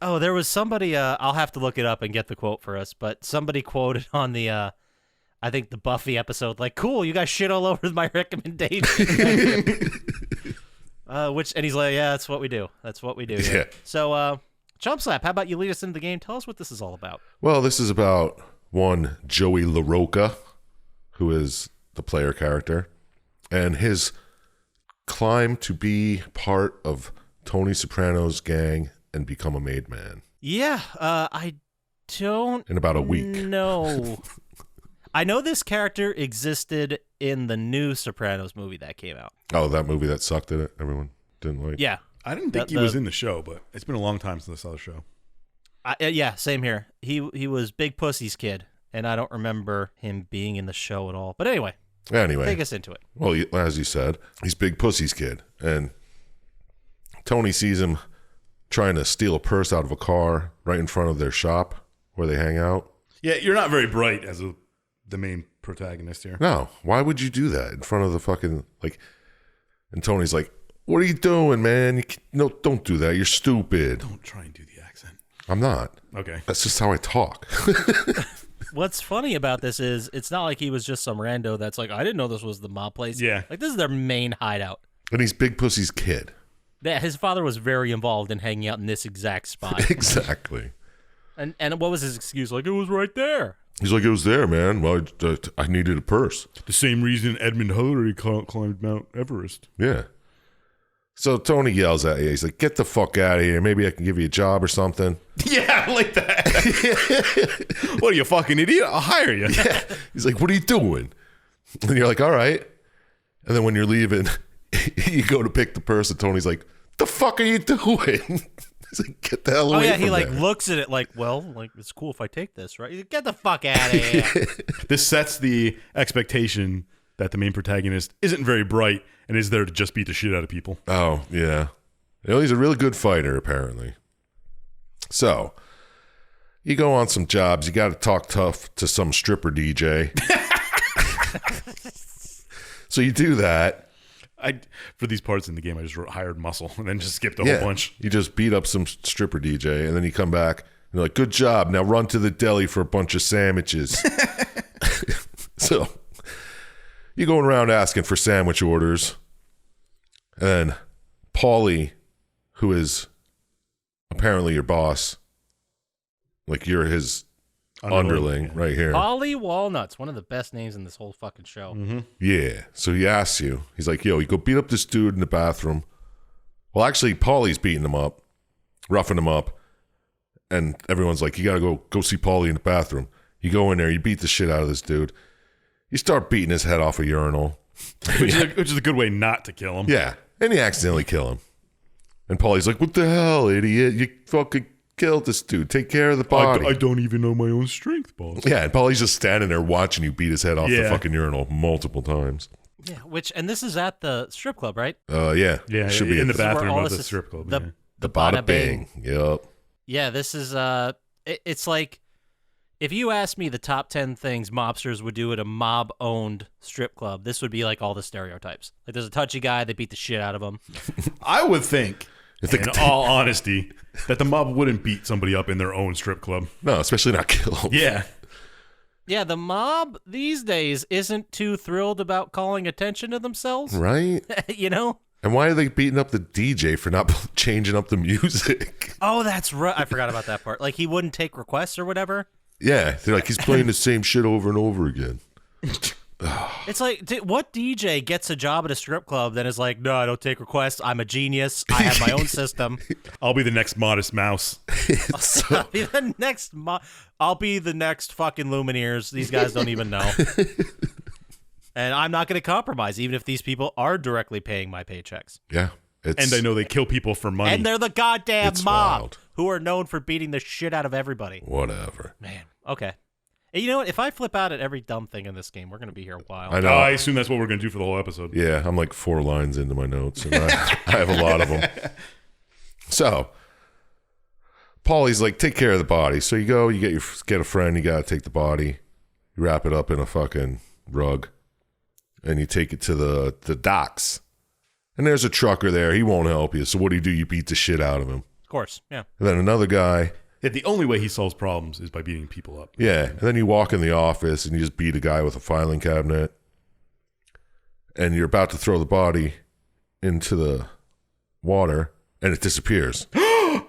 Oh, there was somebody, I'll have to look it up and get the quote for us, but somebody quoted on the, I think the Buffy episode, like, cool, you guys shit all over my recommendation. And he's like, yeah, that's what we do. That's what we do. Here. Yeah. So, Chump Slap, how about you lead us into the game? Tell us what this is all about. Well, this is about one Joey LaRocca, who is the player character, and his climb to be part of Tony Soprano's gang and become a made man. Yeah, I don't In about a week. know. I know this character existed in the new Sopranos movie that came out. Oh, that movie that sucked at it? Everyone didn't like? Yeah. I didn't think he was in the show, but it's been a long time since I saw the show. Yeah, same here. He was Big Pussy's kid, and I don't remember him being in the show at all. But anyway, take us into it. Well, as you said, he's Big Pussy's kid, and Tony sees him trying to steal a purse out of a car right in front of their shop where they hang out. Yeah, you're not very bright as the main protagonist here. No, why would you do that in front of the fucking, like, and Tony's like, what are you doing, man? No, don't do that. You're stupid. Don't try and do the accent. I'm not. Okay. That's just how I talk. What's funny about this is it's not like he was just some rando that's like, I didn't know this was the mob place. Yeah. Like, this is their main hideout. And he's Big Pussy's kid. Yeah, his father was very involved in hanging out in this exact spot. Exactly. And what was his excuse? Like, it was right there. He's like, it was there, man. Well, I needed a purse. The same reason Edmund Hillary climbed Mount Everest. Yeah. So Tony yells at you. He's like, get the fuck out of here. Maybe I can give you a job or something. Yeah, I like that. What are you, a fucking idiot? I'll hire you. Yeah. He's like, what are you doing? And you're like, all right. And then when you're leaving, you go to pick the purse, and Tony's like, the fuck are you doing? He's like, get the hell away Oh, yeah, from he, like, there. looks at it like, well, like, it's cool if I take this, right? He's like, get the fuck out of here. This sets the expectation that the main protagonist isn't very bright and is there to just beat the shit out of people. Oh, yeah. You know, he's a really good fighter, apparently. So, you go on some jobs. You got to talk tough to some stripper DJ. So you do that. For these parts in the game, I just wrote hired muscle and then just skipped a whole bunch. You just beat up some stripper DJ, and then you come back and you're like, good job. Now run to the deli for a bunch of sandwiches. So you're going around asking for sandwich orders. And Paulie, who is apparently your boss, like you're his underling right here. Polly Walnuts, one of the best names in this whole fucking show. Mm-hmm. Yeah. So he asks you, he's like, yo, you go beat up this dude in the bathroom. Well, actually, Paulie's beating him up, roughing him up. And everyone's like, you got to go see Paulie in the bathroom. You go in there, you beat the shit out of this dude. You start beating his head off a urinal. Which is a good way not to kill him. Yeah. And you accidentally kill him. And Paulie's like, what the hell, idiot? You fucking killed this dude. Take care of the body. I don't even know my own strength, boss. Yeah, and Paulie's just standing there watching you beat his head off the Yeah. fucking urinal multiple times. Yeah, and this is at the strip club, right? Yeah. Yeah, Should be in the This is where bathroom all of this the is- strip club. The, yeah. the Bada bing. Yup. Yeah, this is it's like if you asked me the top 10 things mobsters would do at a mob-owned strip club, this would be like all the stereotypes. Like there's a touchy guy, they beat the shit out of him. I would think, in all honesty, that the mob wouldn't beat somebody up in their own strip club. No, especially not kill him. Yeah. Yeah, the mob these days isn't too thrilled about calling attention to themselves. Right? You know? And why are they beating up the DJ for not changing up the music? Oh, that's right. I forgot about that part. Like, he wouldn't take requests or whatever. Yeah, they're like, he's playing the same shit over and over again. It's like, what DJ gets a job at a strip club that is like, no, I don't take requests. I'm a genius. I have my own system. I'll be the next Modest Mouse. I'll be the next. I'll be the next fucking Lumineers. These guys don't even know. And I'm not going to compromise, even if these people are directly paying my paychecks. Yeah. And I know they kill people for money. And they're the goddamn It's mob wild. who are known for beating the shit out of everybody. Whatever. Man, okay. And you know what? If I flip out at every dumb thing in this game, we're going to be here a while. I know. I assume that's what we're going to do for the whole episode. Yeah, I'm like 4 lines into my notes, and I have a lot of them. So, Paulie's like, take care of the body. So you go, you get a friend, you got to take the body, you wrap it up in a fucking rug, and you take it to the docks. And there's a trucker there. He won't help you. So what do? You beat the shit out of him. Of course, yeah. And then another guy. Yeah, the only way he solves problems is by beating people up. Yeah. And then you walk in the office and you just beat a guy with a filing cabinet. And you're about to throw the body into the water and it disappears. And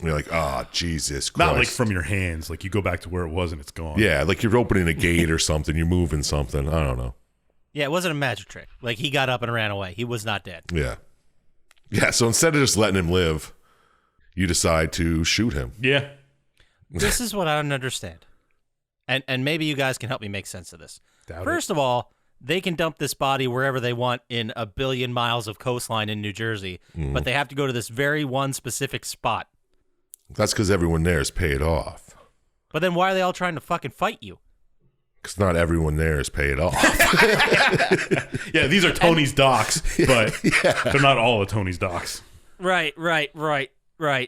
you're like, oh, Jesus Christ. Not like from your hands. Like you go back to where it was and it's gone. Yeah, like you're opening a gate or something. You're moving something. I don't know. Yeah, it wasn't a magic trick. Like, he got up and ran away. He was not dead. Yeah. Yeah, so instead of just letting him live, you decide to shoot him. Yeah. This is what I don't understand. And maybe you guys can help me make sense of this. First of all, they can dump this body wherever they want in a billion miles of coastline in New Jersey, but they have to go to this very one specific spot. That's because everyone there is paid off. But then why are they all trying to fucking fight you? Because not everyone there is paid off. Yeah, these are Tony's docks, but they're not all of Tony's docks. Right.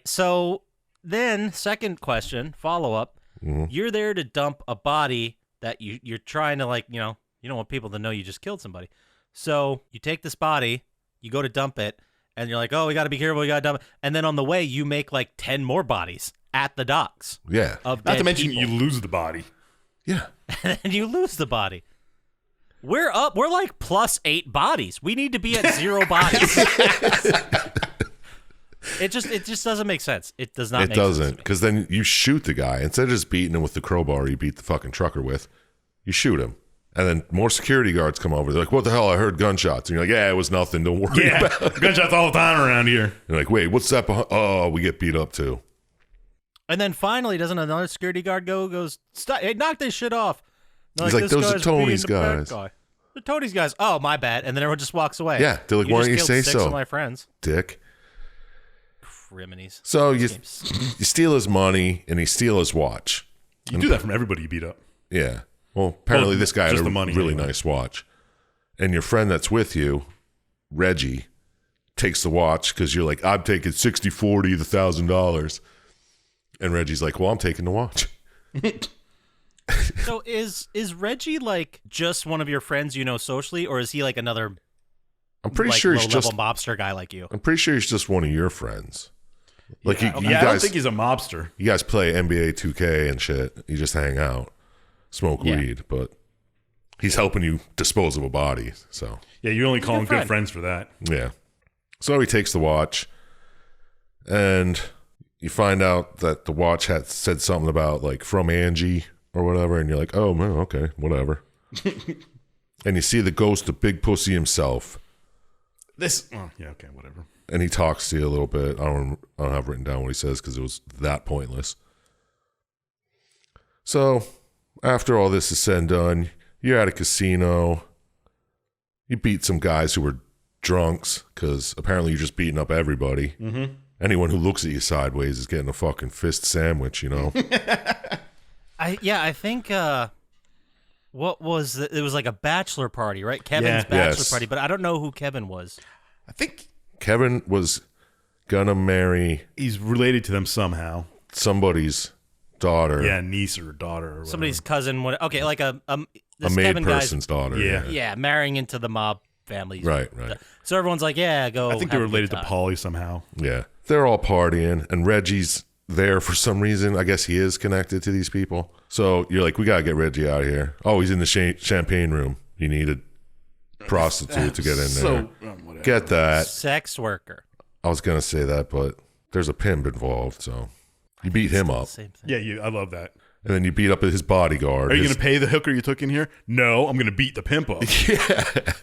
So then, second question, follow-up. You're there to dump a body that you're trying to, like, you don't want people to know you just killed somebody. So you take this body, you go to dump it, and you're like, oh, we got to be careful, we got to dump it. And then on the way, you make like 10 more bodies at the docks. Yeah. Of Not dead to mention people. you lose the body. Yeah. And you lose the body. We're like plus 8 bodies. We need to be at 0 bodies. It just doesn't make sense. It does not It make sense. doesn't, because then you shoot the guy. Instead of just beating him with the crowbar you beat the fucking trucker with, you shoot him. And then more security guards come over. They're like, what the hell? I heard gunshots. And you're like, yeah, it was nothing. Don't worry about it. Gunshots all the time around here. You're like, wait, what's that behind? Oh, we get beat up too. And then finally, doesn't another security guard goes, stop, hey, knock this shit off. They're He's like, "This those are guy's Tony's being the bad guys." guy." They're Tony's guys. Oh, my bad. And then everyone just walks away. Yeah, they're like, why don't you just say killed 6 so? of my friends. Dick. Criminies. So you Games. steal his money and you steal his watch. You do that from everybody you beat up. Yeah. Well, apparently Well, this guy had just a the money really anyway. nice watch. And your friend that's with you, Reggie, takes the watch because you're like, I'm taking 60-40, the $1,000. And Reggie's like, well, I'm taking the watch. So is Reggie like just one of your friends you know socially, or is he like another I'm pretty like sure he's low-level just mobster guy like you? I'm pretty sure he's just one of your friends. Like you I guys don't think he's a mobster. you guys play NBA 2K and shit. You just hang out, smoke Yeah. weed, but he's helping you dispose of a body. So Yeah, you only call him friend. good friends for that. yeah. So he takes the watch, and you find out that the watch had said something about like from Angie or whatever, and you're like, oh man, okay, whatever. And you see the ghost of Big Pussy himself, Yeah, okay, whatever. and he talks to you a little bit. I don't have written down what he says because it was that pointless. So after all this is said and done, you're at a casino. You beat some guys who were drunks because apparently you're just beating up everybody. Mm-hmm. Anyone who looks at you sideways is getting a fucking fist sandwich, you know? I think what was it was like a bachelor party, right? Kevin's Yeah. bachelor Yes. party, but I don't know who Kevin was. I think Kevin was gonna marry he's related to them somehow. somebody's daughter, Yeah, niece or daughter or whatever. Somebody's cousin. Okay, like a a this maid Kevin guy's person's daughter. Yeah. yeah, marrying into the mob family. Right. So everyone's like, yeah, go. I think they're have a good related to time. Paulie somehow. Yeah. They're all partying, and Reggie's there for some reason. I guess he is connected to these people. So you're like, we got to get Reggie out of here. Oh, he's in the champagne room. You need to prostitute to get in there. So, whatever. Get that. Sex worker. I was going to say that, but there's a pimp involved, so you beat him up. Same thing. Yeah, I love that. And then you beat up his bodyguard. Are you going to pay the hooker you took in here? No, I'm going to beat the pimp up. Yeah.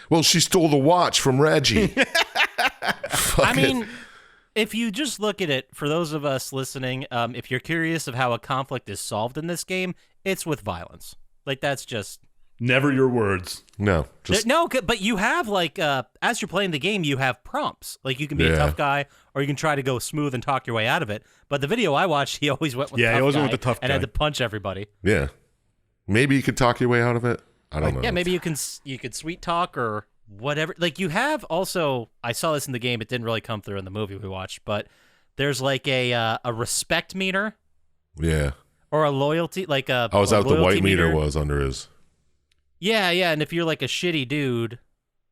Well, she stole the watch from Reggie. I mean, if you just look at it, for those of us listening, if you're curious of how a conflict is solved in this game, it's with violence. Like, that's just... Never your words. No. Just, No, but you have, like, as you're playing the game, you have prompts. Like, you can be a tough guy, or you can try to go smooth and talk your way out of it. But the video I watched, he always went with the tough he always guy went with the tough and guy. had to punch everybody. yeah. Maybe you could talk your way out of it. I don't know. Yeah, maybe you could sweet talk or whatever. Like, you have also, I saw this in the game, it didn't really come through in the movie we watched, but there's like a respect meter. Yeah. Or a loyalty, like a I was a out the loyalty white meter was under his. Yeah, and if you're like a shitty dude,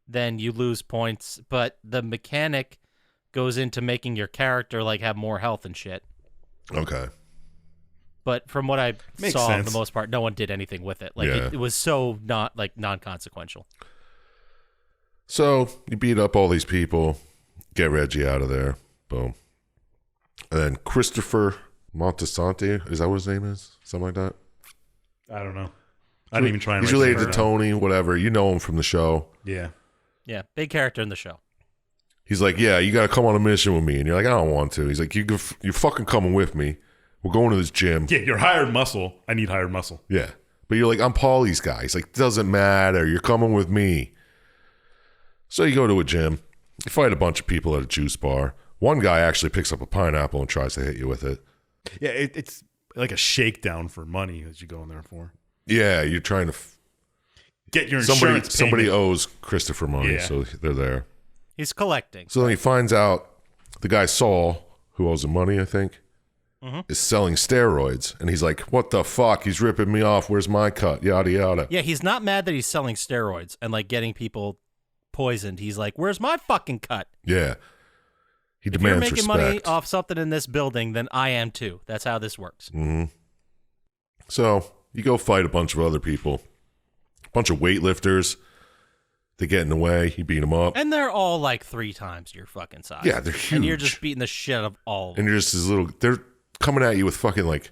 then you lose points. But the mechanic goes into making your character like have more health and shit. Okay. But from what I Makes saw, sense. for the most part, no one did anything with it. Like Yeah. it was so not like non-consequential. So you beat up all these people, get Reggie out of there. Boom. And then Christopher Montesanti, is that what his name is? Something like that? I don't know. I didn't even try and He's write related that to down. Tony, whatever. You know him from the show. Yeah. Yeah, big character in the show. He's like, yeah, you got to come on a mission with me. And you're like, I don't want to. He's like, you're fucking coming with me. We're going to this gym. Yeah, you're hired muscle. I need hired muscle. Yeah. But you're like, I'm Paulie's guy. He's like, doesn't matter. You're coming with me. So you go to a gym. You fight a bunch of people at a juice bar. One guy actually picks up a pineapple and tries to hit you with it. Yeah, it's like a shakedown for money that you go in there for. Yeah, you're trying to... Get your insurance Somebody payment. owes Christopher money, Yeah. so they're there. He's collecting. So then he finds out the guy Saul, who owes him money, I think, is selling steroids. And he's like, what the fuck? He's ripping me off. Where's my cut? Yada, yada. Yeah, he's not mad that he's selling steroids and like getting people poisoned. He's like, "Where's my fucking cut?" Yeah. He If you're demands making respect. money off something in this building, then I am too. That's how this works. So you go fight a bunch of other people. A bunch of weightlifters. They get in the way. You beat them up. And they're all like 3 times your fucking size. Yeah, they're And you're huge. just beating the shit out of all of them. And you're just this little... They're coming at you with fucking, like,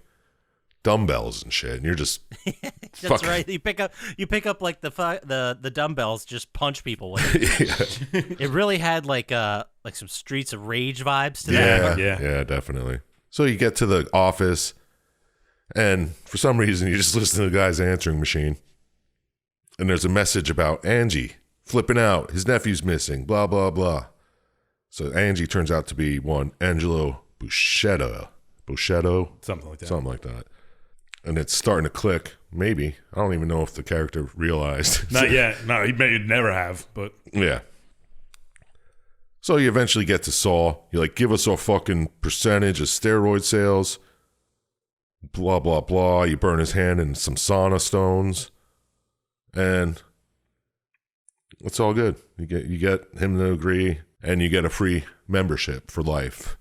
dumbbells and shit. And you're just... That's fucking- right. You pick up like the dumbbells, just punch people with it. Yeah. It really had like some Streets of Rage vibes to that. Yeah, Yeah. yeah, definitely. So you get to the office, and for some reason, you just listen to the guy's answering machine. And there's a message about Angie flipping out. His nephew's missing, blah, blah, blah. So Angie turns out to be one Angelo Buscetto. Something like that. Something like that. And it's starting to click, maybe. I don't even know if the character realized. Not yet. No, he may never have, but Yeah. So you eventually get to Saul. You're like, give us a fucking percentage of steroid sales. Blah, blah, blah. You burn his hand in some sauna stones. And it's all good. You get him to agree, and you get a free membership for life.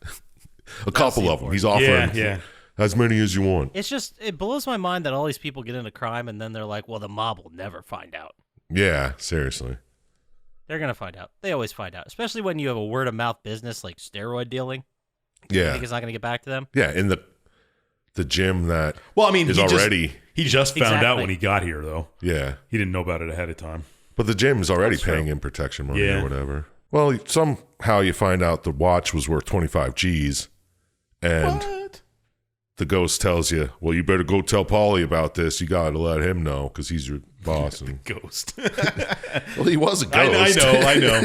A couple of them. He's offering yeah. as many as you want. It's just, it blows my mind that all these people get into crime and then they're like, well, the mob will never find out. Yeah, seriously. They're going to find out. They always find out, especially when you have a word of mouth business like steroid dealing. You Yeah. think it's not going to get back to them? Yeah, in the gym that Well, I mean, is already... he just found out Exactly. when he got here, though. Yeah. He didn't know about it ahead of time. But the gym's already That's true. paying him protection money Yeah. or whatever. Well, somehow you find out the watch was worth 25 G's, and What? the ghost tells you, well, you better go tell Paulie about this. You got to let him know because he's your boss. And Ghost. well, he was a ghost. I know.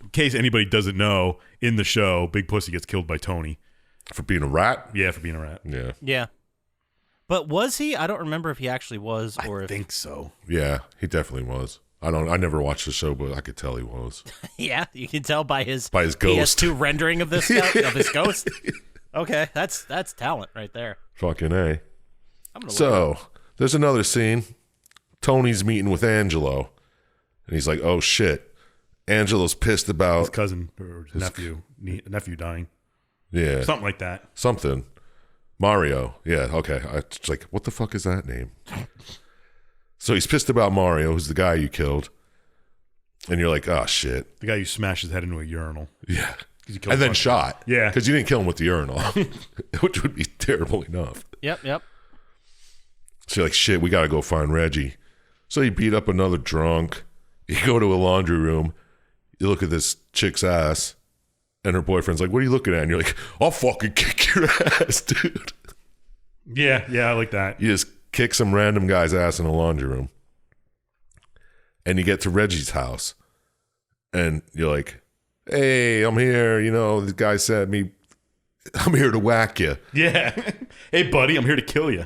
In case anybody doesn't know, in the show, Big Pussy gets killed by Tony. For being a rat? Yeah, for being a rat. Yeah. Yeah. But was he? I don't remember if he actually was or I if. think so. Yeah, he definitely was. I never watched the show, but I could tell he was. Yeah, you can tell by his ghost. PS2 rendering of this of his ghost. Okay, that's talent right there. Fucking A. I'm gonna look So, there's another scene. Tony's meeting with Angelo, and he's like, oh, shit. Angelo's pissed His about... cousin or nephew dying. Yeah. Something like that. Something. Mario. Yeah, okay. It's like, what the fuck is that name? So he's pissed about Mario, who's the guy you killed. And you're like, oh, shit. The guy who smashed his head into a urinal. Yeah. 'Cause he killed And a then bunch- shot. Yeah. Because you didn't kill him with the urinal, which would be terrible enough. Yep. So you're like, shit, we got to go find Reggie. So you beat up another drunk. You go to a laundry room. You look at this chick's ass. And her boyfriend's like, what are you looking at? And you're like, I'll fucking kick your ass, dude. Yeah, I like that. You just kick some random guy's ass in a laundry room. And you get to Reggie's house. And you're like, hey, I'm here. You know, the guy said I'm here to whack you. Yeah. Hey, buddy, I'm here to kill you.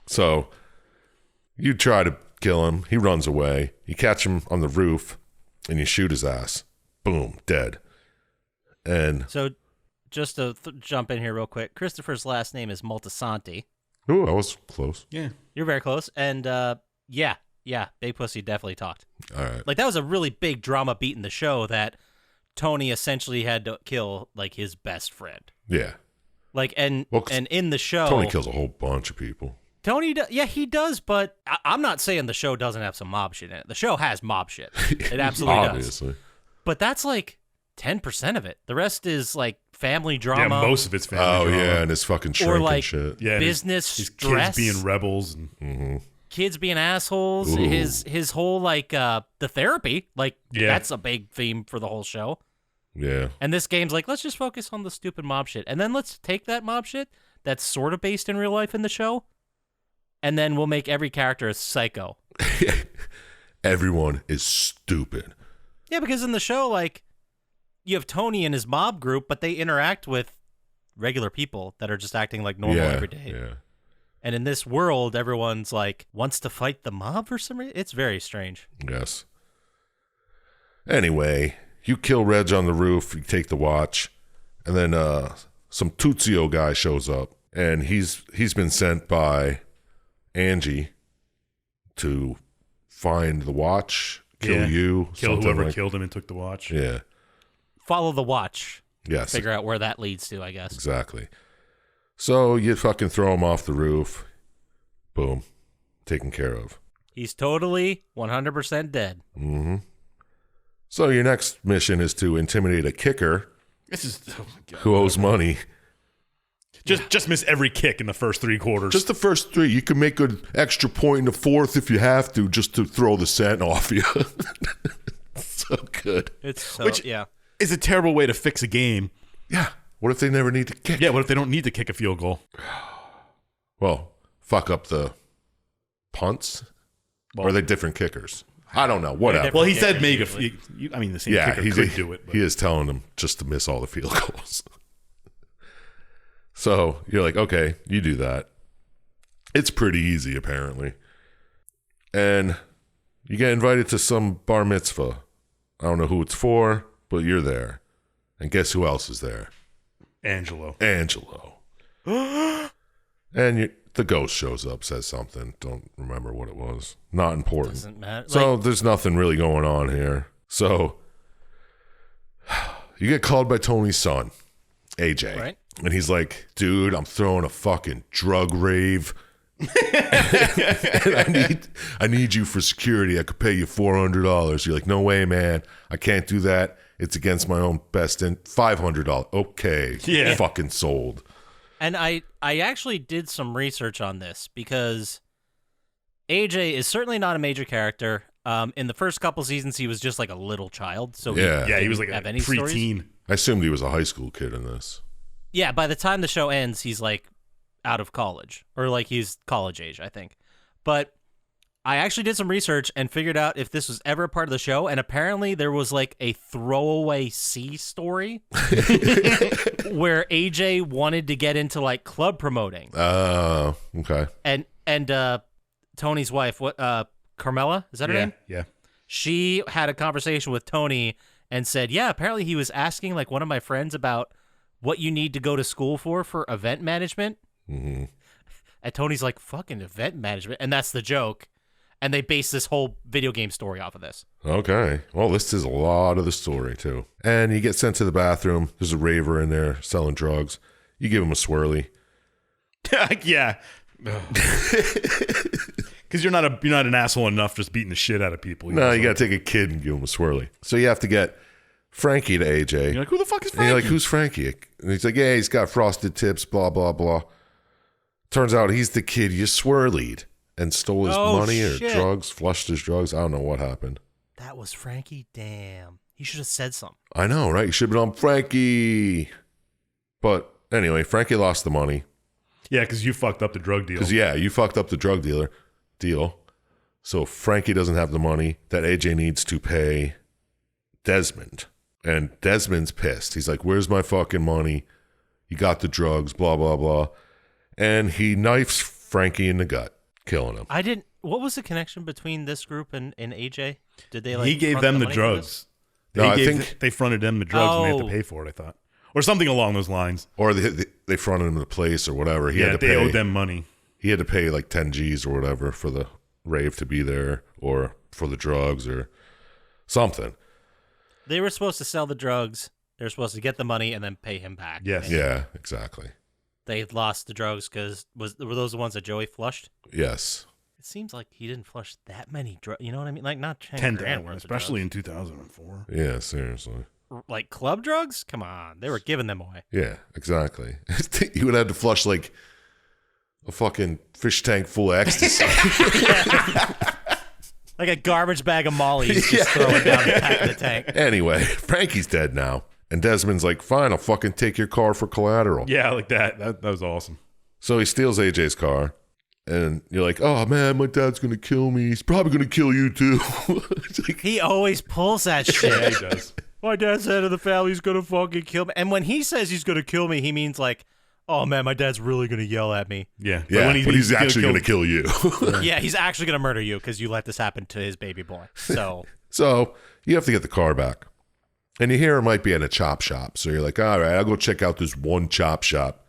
So you try to kill him. He runs away. You catch him on the roof and you shoot his ass. Boom, dead. And So, just to jump in here real quick, Christopher's last name is Moltisanti. ooh, I was close. Yeah. You're very close, and yeah, Big Pussy definitely talked. All right. Like that was a really big drama beat in the show that Tony essentially had to kill like his best friend. Yeah. Like and in the show, Tony kills a whole bunch of people. Yeah, he does, but I'm not saying the show doesn't have some mob shit in it. The show has mob shit. It absolutely Obviously. does. But that's like 10% of it. The rest is like family drama. Yeah, most of it's family Oh, drama. yeah, and his fucking shrink or and like shit. Yeah, and business his stress, kids being rebels. And, kids being assholes. Ooh. His whole like the therapy, like Yeah. that's a big theme for the whole show. Yeah. And this game's like, let's just focus on the stupid mob shit, and then let's take that mob shit that's sort of based in real life in the show, and then we'll make every character a psycho. Everyone is stupid. Yeah, because in the show, like, you have Tony and his mob group, but they interact with regular people that are just acting like normal every day. Yeah. And in this world, everyone's like wants to fight the mob for some reason. It's very strange. Yes. Anyway, you kill Reg on the roof, you take the watch, and then some Tuzio guy shows up, and he's been sent by Angie to find the watch, kill Yeah. you, kill something whoever like- killed him and took the watch. Yeah. Follow the watch. Yes. Figure out where that leads to, I guess. Exactly. So you fucking throw him off the roof. Boom. Taken care of. He's totally 100% dead. Mm-hmm. So your next mission is to intimidate a kicker This is oh my God. who owes money. Just miss every kick in the first 3 quarters. Just the first 3. You can make an extra point in the fourth if you have to, just to throw the scent off you. So good. It's so, Which- yeah. is a terrible way to fix a game. Yeah. What if they never need to kick? Yeah, what if they don't need to kick a field goal? Well, fuck up the punts? Or are they different kickers? I don't know. Whatever. Well, he said kickers make usually. I mean, the same Yeah, kicker could do it. But. he is telling them just to miss all the field goals. So you're like, okay, you do that. It's pretty easy, apparently. And you get invited to some bar mitzvah. I don't know who it's for, but you're there. And guess who else is there? Angelo. And the ghost shows up, says something. Don't remember what it was. Not important. Doesn't matter. So Like, there's nothing really going on here. So you get called by Tony's son, AJ. Right. And he's like, dude, I'm throwing a fucking drug rave. And I need you for security. I could pay you $400. You're like, no way, man. I can't do that. It's against my own best and $500. Okay. Yeah. Fucking sold. and I actually did some research on this because AJ is certainly not a major character. In the first couple seasons, he was just like a little child. So Yeah. Yeah, he was like a have any stories? preteen. I assumed he was a high school kid in this. Yeah, by the time the show ends, he's like out of college, or like he's college age, I think. But I actually did some research and figured out if this was ever a part of the show, and apparently there was like a throwaway C story where AJ wanted to get into like club promoting, Okay. and Tony's wife, Carmela, is that her name? Yeah. She had a conversation with Tony and said, yeah, apparently he was asking like one of my friends about what you need to go to school for event management. Mm-hmm. And Tony's like, fucking event management. And that's the joke. And they base this whole video game story off of this. Okay. Well, this is a lot of the story, too. And you get sent to the bathroom. There's a raver in there selling drugs. You give him a swirly. Yeah. Because Because you're not an asshole enough just beating the shit out of people. No, you got to take a kid and give him a swirly. So you have to get Frankie to AJ. You're like, who the fuck is And Frankie? you're like, who's Frankie? And he's like, yeah, he's got frosted tips, blah, blah, blah. Turns out he's the kid you swirlied and stole his money or shit. drugs, flushed his drugs. I don't know what happened. That was Frankie? Damn. He should have said something. I know, right? You should have been on Frankie. But anyway, Frankie lost the money. Yeah, because you fucked up the drug deal. Because, yeah, you fucked up the drug deal. So Frankie doesn't have the money that AJ needs to pay Desmond. And Desmond's pissed. He's like, where's my fucking money? You got the drugs, blah, blah, blah. And he knifes Frankie in the gut, killing him. What was the connection between this group and AJ? Did they he gave them the money for drugs. No, I think they fronted them the drugs and they had to pay for it, I thought. Or something along those lines. Or they fronted him the place or whatever. He had to they pay, owed them money. He had to pay like 10 G's or whatever for the rave to be there or for the drugs or something. They were supposed to sell the drugs. They were supposed to get the money and then pay him back. Yes. Yeah, exactly. They lost the drugs because were those the ones that Joey flushed? Yes. It seems like he didn't flush that many drugs. You know what I mean? Like not 10 grand grand, worth especially of in 2004. Yeah, seriously. drugs. Like club drugs? Come on, they were giving them away. Yeah, exactly. You would have to flush like a fucking fish tank full of ecstasy. Like a garbage bag of mollies, just throwing down the back of the tank. Anyway, Frankie's dead now. And Desmond's like, fine, I'll fucking take your car for collateral. Yeah, like that. That was awesome. So he steals AJ's car. And you're like, oh, man, my dad's going to kill me. He's probably going to kill you, too. It's like, He always pulls that shit. Yeah, he does. My dad's head of the family's gonna fucking kill me. And when he says he's gonna kill me, he means like, oh man, my dad's really gonna yell at me. Yeah. yeah, when but he's actually going to kill you. Yeah, he's actually gonna murder you because you let this happen to his baby boy. So So you have to get the car back. And you hear it might be at a chop shop. So you're like, all right, I'll go check out this one chop shop.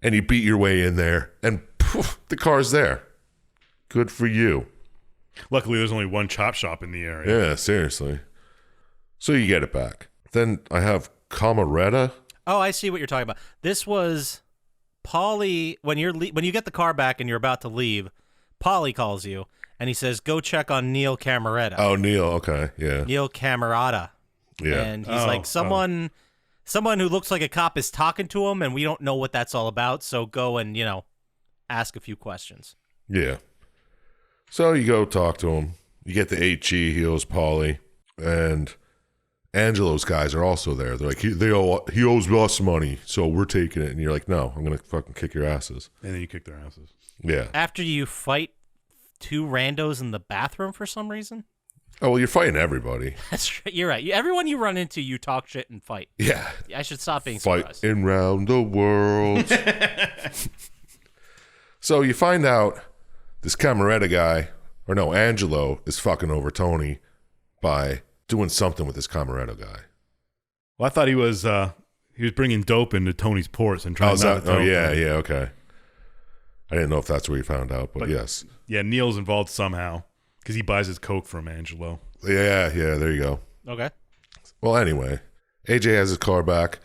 And you beat your way in there, and poof, the car's there. Good for you. Luckily, there's only one chop shop in the area. Yeah, seriously. So you get it back. Then I have Camaretta. oh, I see what you're talking about. This was Paulie when you get the car back and you're about to leave. Paulie calls you and he says, "Go check on Neil Camaretta." Oh, Neil. Okay, yeah. Neil Camerata. Yeah. And he's like, someone who looks like a cop is talking to him, and we don't know what that's all about. So go and ask a few questions. Yeah. So you go talk to him. You get the HG, he owes Paulie. And Angelo's guys are also there. They're like, he owes us money, so we're taking it. And you're like, no, I'm going to fucking kick your asses. And then you kick their asses. Yeah. After you fight two randos in the bathroom for some reason. Oh, well, you're fighting everybody. That's true. You're right. Everyone you run into, you talk shit and fight. Yeah. I should stop being surprised. Fighting round the world. So you find out this Camaretta guy, or no, Angelo, is fucking over Tony by doing something with this Camaretta guy. Well, I thought he was bringing dope into Tony's ports and trying not to. Yeah, okay. I didn't know if that's where you found out, but yes. Yeah, Neil's involved somehow because he buys his coke from Angelo. Yeah, there you go. Okay. Well, anyway, AJ has his car back.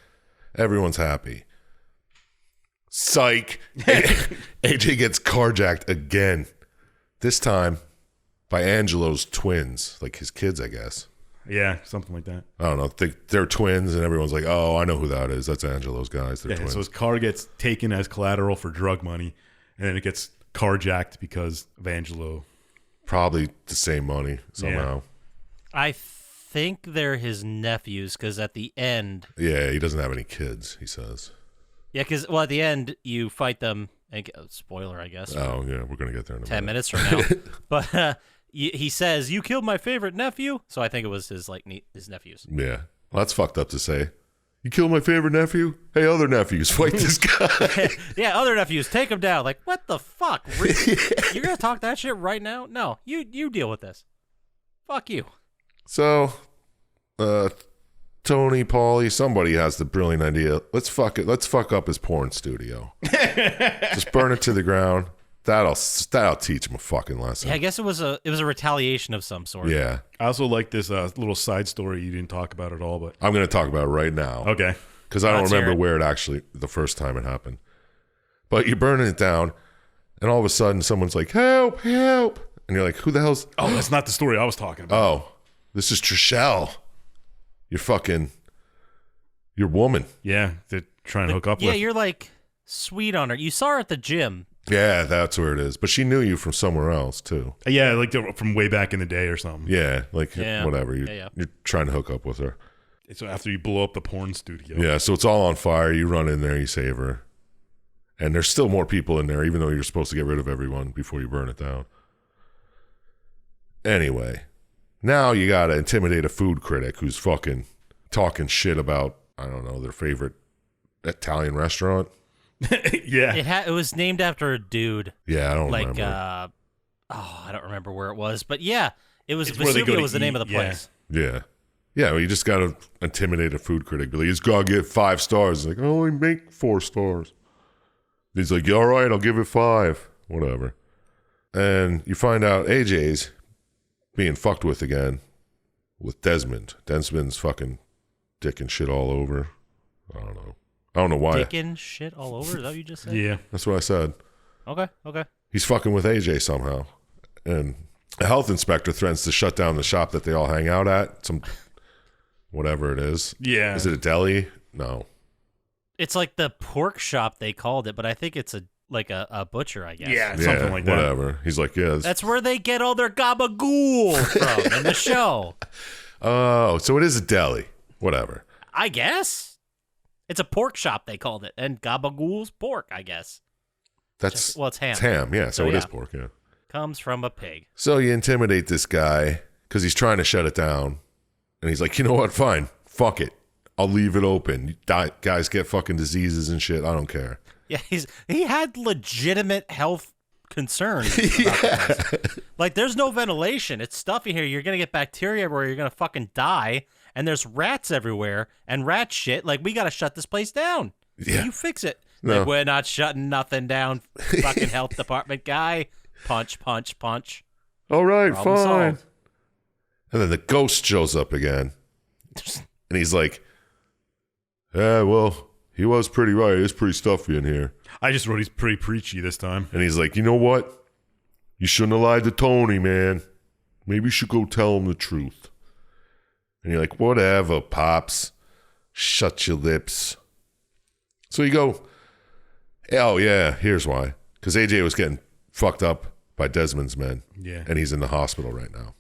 Everyone's happy. Psych. AJ gets carjacked again. This time by Angelo's twins, like his kids, I guess. Yeah, something like that. I don't know. They're twins, and everyone's like, oh, I know who that is. That's Angelo's guys. They're Yeah, twins. so his car gets taken as collateral for drug money, and then it gets carjacked because of Angelo. Probably the same money somehow. I think they're his nephews because at the end, Yeah, he doesn't have any kids, he says. at the end you fight them. And, spoiler, I guess. Oh, yeah, we're going to get there in a 10 minute. minutes from now. But he says, "You killed my favorite nephew." So I think it was his his nephews. Yeah. Well, that's fucked up to say. You killed my favorite nephew? Hey, other nephews, fight this guy. Yeah, other nephews, take him down. Like, what the fuck? You're gonna talk that shit right now? No, you deal with this. Fuck you. So, Tony, Paulie, somebody has the brilliant idea. Let's fuck up his porn studio. Just burn it to the ground. That'll teach him a fucking lesson. Yeah, I guess it was a retaliation of some sort. Yeah. I also like this little side story you didn't talk about at all, but I'm going to talk about it right now. okay. Because I don't Let's hear remember it. where it actually, the first time it happened. But you're burning it down, And all of a sudden, someone's like, help, help. And you're like, who the hell's... Oh, that's not the story I was talking about. Oh, this is Trishelle. Your woman. Yeah, they're trying to hook up with. Yeah, you're like sweet on her. You saw her at the gym. Yeah, that's where it is. But she knew you from somewhere else, too. Yeah, like from way back in the day or something. Yeah, like Yeah. whatever. You're trying to hook up with her. So after you blow up the porn studio. Yeah, so it's all on fire. You run in there, you save her. And there's still more people in there, even though you're supposed to get rid of everyone before you burn it down. Anyway, now you got to intimidate a food critic who's fucking talking shit about, I don't know, their favorite Italian restaurant. Yeah. It was named after a dude. Yeah, I don't Like, remember. I don't remember where it was, but yeah, it was It's where they go Vesuvio to was the name eat, of the yeah. place. Yeah. Yeah, well, you just got to intimidate a food critic. But he's got to get 5 stars. He's like, I only make 4 stars. He's like, all right, I'll give it 5. Whatever. And you find out AJ's being fucked with again with Desmond. Desmond's fucking dicking shit all over. I don't know why. Dicking shit all over? Is that what you just said? Yeah. That's what I said. Okay. He's fucking with AJ somehow. And a health inspector threatens to shut down the shop that they all hang out at. Some, whatever it is. Yeah. Is it a deli? No. It's like the pork shop they called it, but I think it's a butcher, I guess. Yeah, something like that. Whatever. He's like, yeah. That's where they get all their gabagool from in the show. Oh, so it is a deli. Whatever. I guess. It's a pork shop, they called it. And gabagool's pork, I guess. That's It's ham. It's ham, yeah. So it is yeah. pork, yeah. Comes from a pig. So you intimidate this guy because he's trying to shut it down. And he's like, you know what? Fine. Fuck it. I'll leave it open. Guys get fucking diseases and shit. I don't care. Yeah, he had legitimate health concerns. About this. Like, there's no ventilation. It's stuffy here. You're going to get bacteria everywhere. You're going to fucking die. And there's rats everywhere and rat shit. Like, we got to shut this place down. Yeah. You fix it. No. Like, we're not shutting nothing down, fucking health department guy. Punch, punch, punch. All right, Problem fine. solved. And then the ghost shows up again. And he's like, yeah, well, he was pretty right. It's pretty stuffy in here. I just wrote he's pretty preachy this time. And he's like, you know what? You shouldn't have lied to Tony, man. Maybe you should go tell him the truth. And you're like, whatever, Pops. Shut your lips. So you go, oh, yeah, here's why. Because AJ was getting fucked up by Desmond's men. Yeah. And he's in the hospital right now.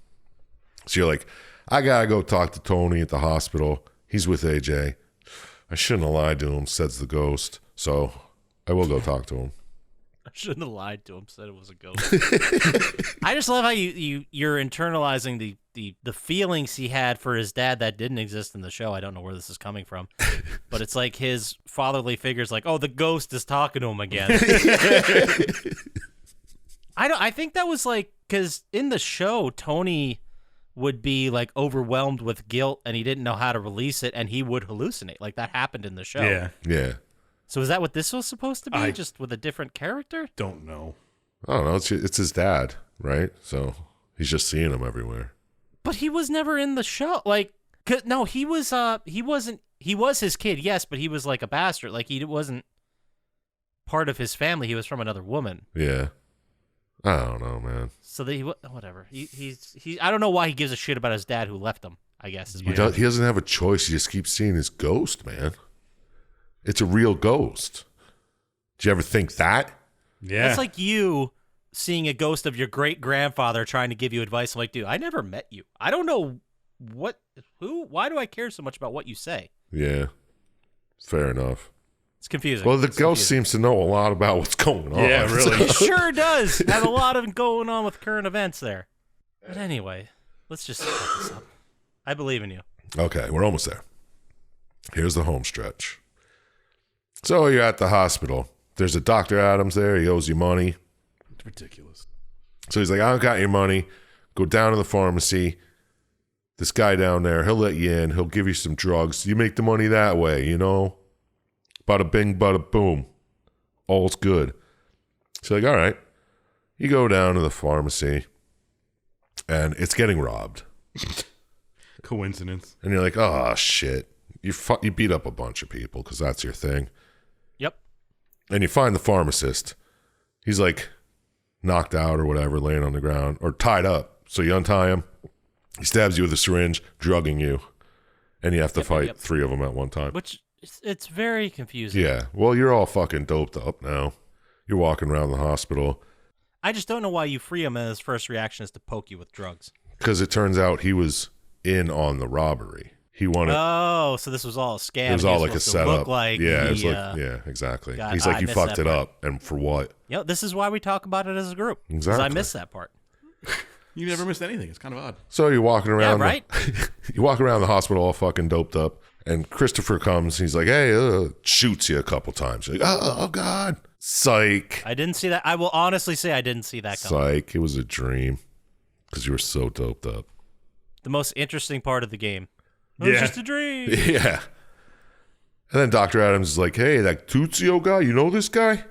So you're like, I got to go talk to Tony at the hospital. He's with AJ. I shouldn't have lied to him, says the ghost. So I will go talk to him. I shouldn't have lied to him, said it was a ghost. I just love how you're internalizing the feelings he had for his dad that didn't exist in the show. I don't know where this is coming from. But it's like his fatherly figure's like, oh, the ghost is talking to him again. I think that was like, because in the show, Tony would be like overwhelmed with guilt and he didn't know how to release it and he would hallucinate. Like that happened in the show. Yeah. Yeah. So is that what this was supposed to be? I just with a different character? Don't know. I don't know. It's his dad, right? So he's just seeing him everywhere. But he was never in the show. Like, no, he wasn't. He was his kid, yes, but he was like a bastard. Like he wasn't part of his family. He was from another woman. Yeah. I don't know, man. So whatever. He. I don't know why he gives a shit about his dad who left him. I guess is He my doesn't have a choice. He just keeps seeing his ghost, man. It's a real ghost. Did you ever think that? Yeah. That's like you seeing a ghost of your great grandfather trying to give you advice. I'm like, dude, I never met you. I don't know why do I care so much about what you say? Yeah. Fair enough. It's confusing. Well, the It's ghost confusing. seems to know a lot about what's going on. Yeah, really. It sure does have a lot of going on with current events there. But anyway, let's just wrap this up. I believe in you. Okay, we're almost there. Here's the home stretch. So you're at the hospital. There's a Dr. Adams there. He owes you money. It's ridiculous. So he's like, I don't got your money. Go down to the pharmacy. This guy down there, he'll let you in. He'll give you some drugs. You make the money that way, you know? Bada bing, bada boom. All's good. So like, all right. You go down to the pharmacy, and it's getting robbed. Coincidence. And you're like, oh, shit. You beat up a bunch of people because that's your thing. Yep. And you find the pharmacist. He's like, knocked out or whatever, laying on the ground, or tied up. So you untie him, he stabs you with a syringe, drugging you, and you have to fight 3 of them at one time. Which, it's very confusing. Yeah, well, you're all fucking doped up now. You're walking around the hospital. I just don't know why you free him and his first reaction is to poke you with drugs. Because it turns out he was in on the robbery. He wanted. Oh, so this was all a scam. It was all like a setup. Like yeah, it was like, yeah, exactly. He's like, you missed fucked that it part. up, and for what? Yeah, this is why we talk about it as a group. Exactly. I missed that part. You never missed anything. It's kind of odd. So you're walking around. Yeah, right? You walk around the hospital all fucking doped up, and Christopher comes. He's like, hey, shoots you a couple times. You're like, oh, God. Psych. I didn't see that. I will honestly say I didn't see that coming. Psych. It was a dream because you were so doped up. The most interesting part of the game. It was just a dream. Yeah. And then Dr. Adams is like, hey, that Tuzio guy, you know this guy?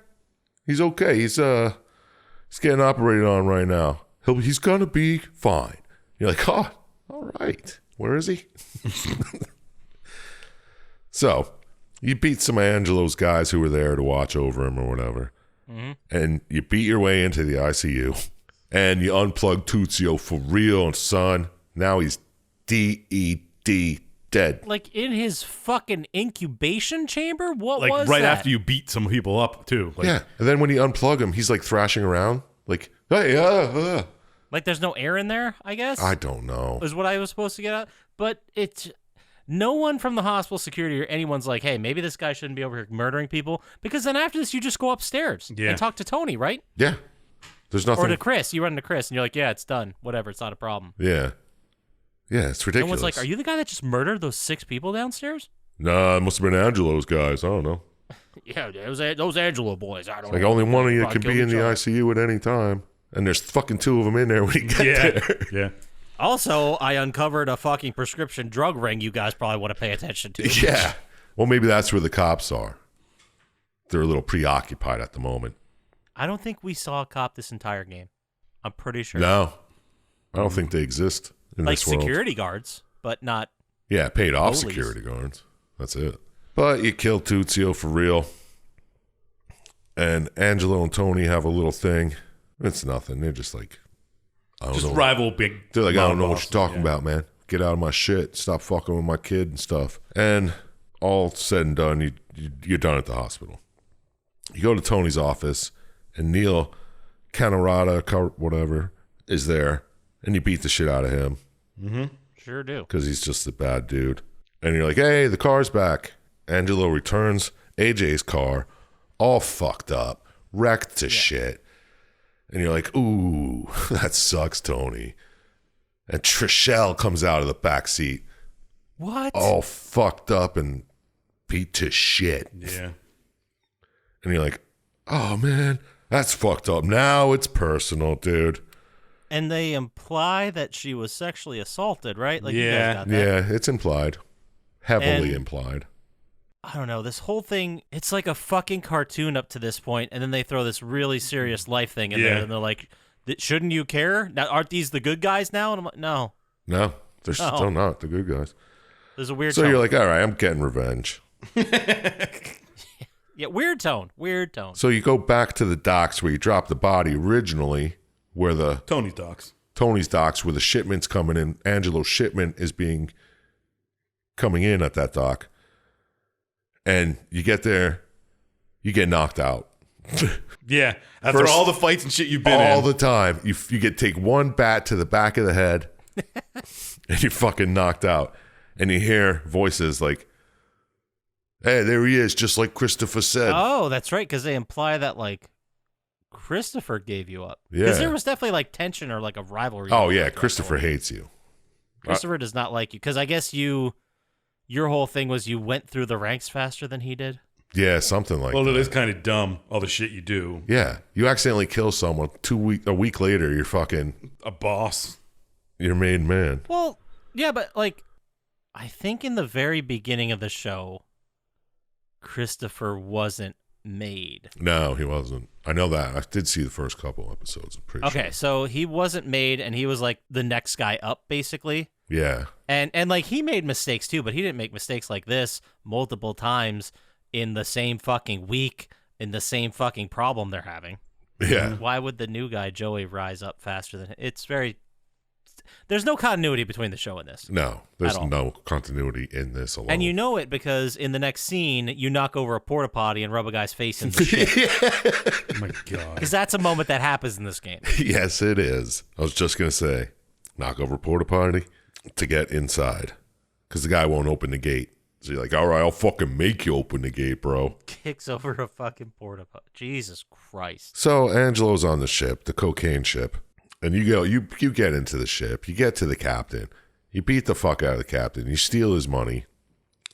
He's okay. He's getting operated on right now. He's gonna be fine. You're like, oh, all right. Where is he? So you beat some of Angelo's guys who were there to watch over him or whatever. Mm-hmm. And you beat your way into the ICU. And you unplug Tuzio for real, son. Now he's DED, dead. Like in his fucking incubation chamber? What Like was right that? after you beat some people up too. Like, Yeah. And then when you unplug him, he's like thrashing around. Like, hey, Like there's no air in there, I guess? I don't know. is what I was supposed to get at. But it's no one from the hospital security or anyone's like, hey, maybe this guy shouldn't be over here murdering people. Because then after this, you just go upstairs and talk to Tony, right? Yeah. There's nothing. Or to Chris. You run into Chris and you're like, yeah, it's done. Whatever. It's not a problem. Yeah. Yeah, it's ridiculous. Everyone's like, are you the guy that just murdered those 6 people downstairs? Nah, it must have been Angelo's guys. I don't know. Yeah, those Angelo boys. I don't Like know. only one of you Probably can be killed in the each other. ICU at any time. And there's fucking 2 of them in there when you get Yeah. there. Yeah. Also, I uncovered a fucking prescription drug ring you guys probably want to pay attention to. Yeah. Well, maybe that's where the cops are. They're a little preoccupied at the moment. I don't think we saw a cop this entire game. I'm pretty sure. No. I don't think they exist in Like this world. security guards, but not. Yeah, paid off Police. security guards. That's it. But you kill Tuzio for real. And Angelo and Tony have a little thing. It's nothing. They're just like, I don't Just know. rival big. They're like, I don't know what bosses, you're talking about, man. Get out of my shit. Stop fucking with my kid and stuff. And all said and done, you're done at the hospital. You go to Tony's office, and Neil Canorata, whatever, is there, and you beat the shit out of him Sure do. because he's just a bad dude. And you're like, hey, the car's back. Angelo returns AJ's car, all fucked up, wrecked to shit. And you're like, ooh, that sucks, Tony. And Trishelle comes out of the back seat, What? all fucked up and beat to shit. Yeah. And you're like, oh, man, that's fucked up. Now it's personal, dude. And they imply that she was sexually assaulted, right? Like, you Yeah. guys got that. Yeah, it's implied. Heavily And- implied. I don't know. This whole thing, it's like a fucking cartoon up to this point, and then they throw this really serious life thing in there, Yeah. and they're like, shouldn't you care? Now, aren't these the good guys now? And I'm like, no. No, they're No. still not the good guys. There's a weird So tone. you're like, all right, I'm getting revenge. Yeah, weird tone. Weird tone. So you go back to the docks where you dropped the body originally, where the Tony's docs. Tony's docks, where the shipment's coming in. Angelo's shipment is coming in at that dock. And you get there, you get knocked out. Yeah. After First- all the fights and shit you've been All in. the time. You take one bat to the back of the head, and you're fucking knocked out. And you hear voices like, hey, there he is, just like Christopher said. Oh, that's right, because they imply that, like, Christopher gave you up. Because Yeah. there was definitely, like, tension or, like, a rivalry. Oh, yeah, Like, Christopher hates you. Christopher does not like you. Because I guess your whole thing was you went through the ranks faster than he did. Yeah, something like Well, that. it is kind of dumb, all the shit you do. Yeah, you accidentally kill someone. A week later, A boss. you're made man. Well, yeah, but, like, I think in the very beginning of the show, Christopher wasn't made. No, he wasn't. I know that. I did see the first couple episodes. I'm pretty Okay, sure. so he wasn't made, and he was, like, the next guy up, basically. Yeah, And like, he made mistakes, too, but he didn't make mistakes like this multiple times in the same fucking week, in the same fucking problem they're having. Yeah. Why would the new guy, Joey, rise up faster than him? It's very... There's no continuity between the show and this. No, there's At all. no continuity in this alone. And you know it because in the next scene, you knock over a porta potty and rub a guy's face in the shit. Oh my god. Because that's a moment that happens in this game. Yes, it is. I was just going to say, knock over porta potty to get inside. Because the guy won't open the gate. So you're like, all right, I'll fucking make you open the gate, bro. Kicks over a fucking porta potty. Jesus Christ. So Angelo's on the ship, the cocaine ship. And you get into the ship. You get to the captain. You beat the fuck out of the captain. You steal his money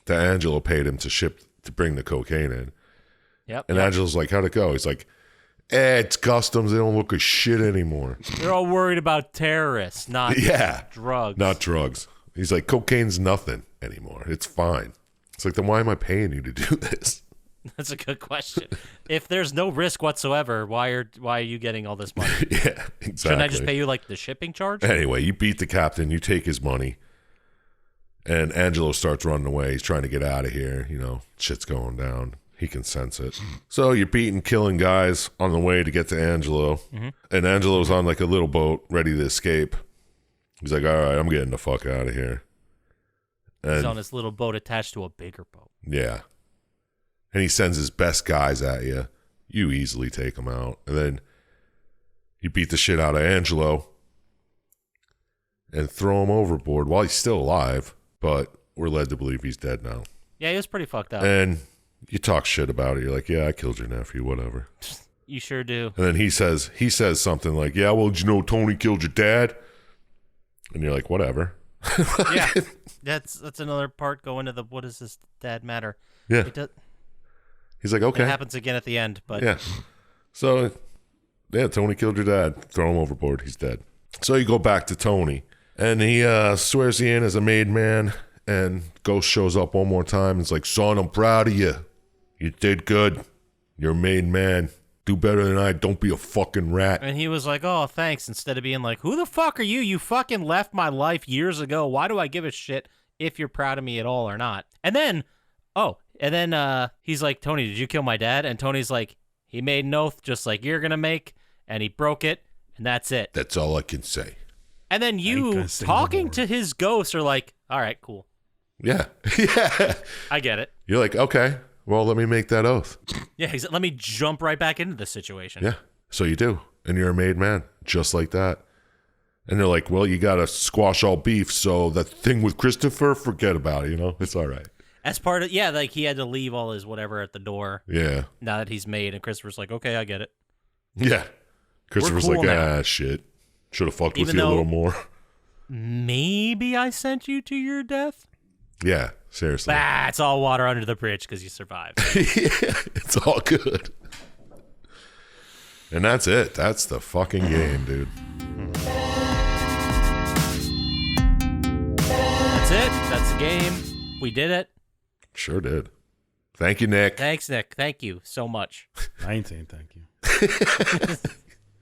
that Angelo paid him to bring the cocaine in. Yep. And Angelo's like, how'd it go? He's like, it's customs. They don't look at shit anymore. They're all worried about terrorists, not drugs. Not drugs. He's like, cocaine's nothing anymore. It's fine. It's like, then why am I paying you to do this? That's a good question. If there's no risk whatsoever, why are you getting all this money? Yeah, exactly. Shouldn't I just pay you like the shipping charge? Anyway, you beat the captain. You take his money. And Angelo starts running away. He's trying to get out of here. You know, shit's going down. He can sense it. So you're beating, killing guys on the way to get to Angelo. Mm-hmm. And Angelo's on like a little boat ready to escape. He's like, all right, I'm getting the fuck out of here. And He's on his little boat attached to a bigger boat. yeah. And he sends his best guys at you. You easily take them out. And then you beat the shit out of Angelo and throw him overboard while he's still alive. But we're led to believe he's dead now. Yeah, he was pretty fucked up. And you talk shit about it. You're like, yeah, I killed your nephew, whatever. You sure do. And then he says something like, yeah, well, did you know Tony killed your dad? And you're like, whatever. Yeah. That's another part going to the what does this dad matter? Yeah. He's like, okay. It happens again at the end, but Yeah. So, yeah, Tony killed your dad. Throw him overboard. He's dead. So you go back to Tony, and he swears he in as a made man, and Ghost shows up one more time. It's like, son, I'm proud of you. You did good. You're a made man. Do better than I. Don't be a fucking rat. And he was like, oh, thanks, instead of being like, who the fuck are you? You fucking left my life years ago. Why do I give a shit if you're proud of me at all or not? And then he's like, Tony, did you kill my dad? And Tony's like, he made an oath just like you're going to make, and he broke it, and that's it. That's all I can say. And then you talking to his ghost are like, all right, cool. Yeah. Yeah. I get it. You're like, okay, well, let me make that oath. Yeah, let me jump right back into this situation. Yeah. So you do. And you're a made man, just like that. And they're like, well, you got to squash all beef. So that thing with Christopher, forget about it. You know, it's all right. As part of, yeah, like he had to leave all his whatever at the door. Yeah. Now that he's made, and Christopher's like, okay, I get it. Yeah. Christopher's cool like, now. Shit. Should have fucked Even with you a though- little more. Maybe I sent you to your death? Yeah, seriously. It's all water under the bridge because you survived. Yeah, it's all good. And that's it. That's the fucking game, dude. That's it. That's the game. We did it. Sure did. Thank you, Nick. Thanks, Nick. Thank you so much. I ain't saying thank you.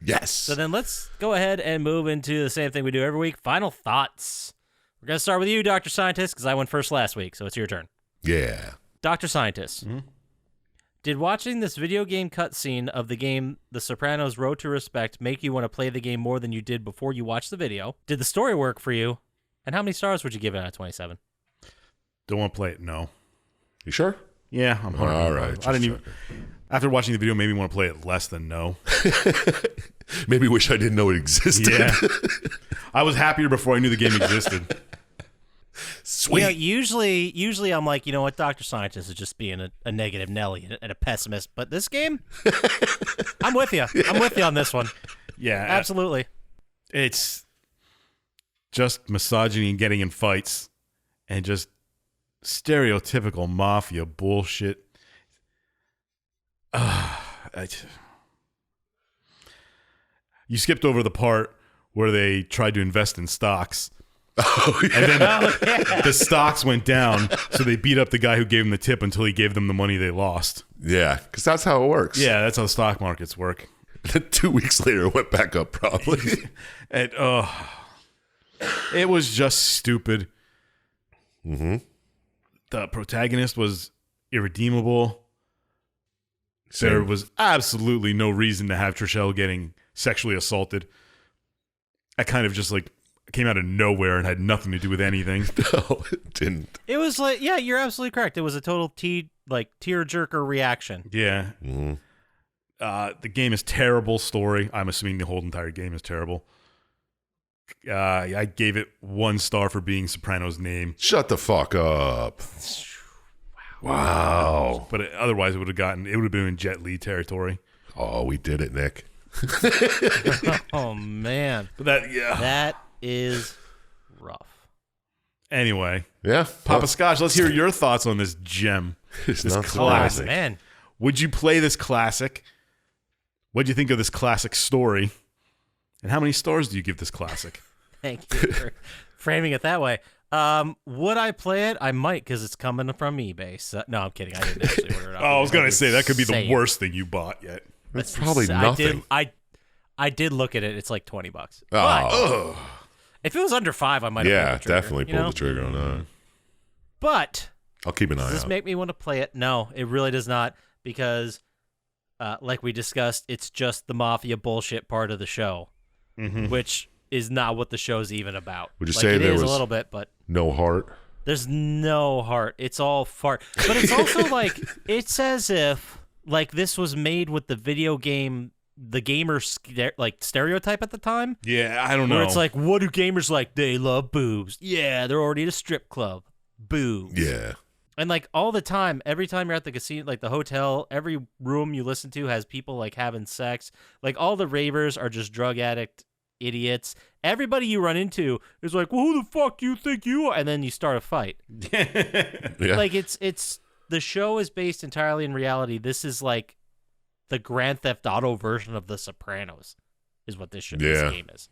Yes. So then let's go ahead and move into the same thing we do every week. Final thoughts. We're going to start with you, Dr. Scientist, because I went first last week, so it's your turn. Yeah. Dr. Scientist, did watching this video game cutscene of the game The Sopranos Road to Respect make you want to play the game more than you did before you watched the video? Did the story work for you? And how many stars would you give it out of 27? Don't want to play it. No. You sure? Yeah, I'm 100%. All right. I didn't even. After watching the video, made me want to play it less than no. Maybe wish I didn't know it existed. Yeah. I was happier before I knew the game existed. Sweet. You know, usually I'm like, you know what, Dr. Scientist is just being a negative Nelly and a pessimist. But this game, I'm with you. I'm with you on this one. Yeah, Absolutely. It's just misogyny and getting in fights and just stereotypical mafia bullshit. You skipped over the part where they tried to invest in stocks. Oh, yeah. And then the stocks went down, so they beat up the guy who gave them the tip until he gave them the money they lost. Yeah, because that's how it works. Yeah, that's how stock markets work. 2 weeks later, it went back up probably. And it was just stupid. Mm-hmm. The protagonist was irredeemable. There was absolutely no reason to have Trishelle getting sexually assaulted. That kind of just like came out of nowhere and had nothing to do with anything. No, it didn't. It was like, yeah, you're absolutely correct. It was a total tearjerker reaction. Yeah. Mm-hmm. The game is terrible story. I'm assuming the whole entire game is terrible. I gave it 1 star for being Soprano's name. Shut the fuck up. Wow. But otherwise, it would have been in Jet Li territory. Oh, we did it, Nick. Oh, man. But that is rough. Anyway. Yeah. Poppascotch, let's hear your thoughts on this gem. It's this not classic. surprising. Man. Would you play this classic? What'd you think of this classic story? And how many stars do you give this classic? Thank you for framing it that way. Would I play it? I might, because it's coming from eBay. So, no, I'm kidding. I didn't actually order it. I was going to say, that could be the worst thing you bought yet. That's probably nothing. I did look at it. It's like $20. Oh. But if it was under $5, I might have pulled the trigger, definitely pull the trigger on that. But I'll keep an eye out. does this make me want to play it? No, it really does not, because like we discussed, it's just the mafia bullshit part of the show, which is not what the show's even about. Would you say there was a little bit, but no heart? There's no heart. It's all fart. But it's also like, it's as if like this was made with the video game, the gamer stereotype at the time. Yeah, I don't know. Where it's like, what do gamers like? They love boobs. Yeah, they're already at a strip club. Boobs. Yeah. And like all the time, every time you're at the casino, like the hotel, every room you listen to has people like having sex. Like all the ravers are just drug addict idiots. Everybody you run into is like, well, who the fuck do you think you are? And then you start a fight. Yeah. Like it's the show is based entirely in reality. This is like the Grand Theft Auto version of The Sopranos, is what this game is.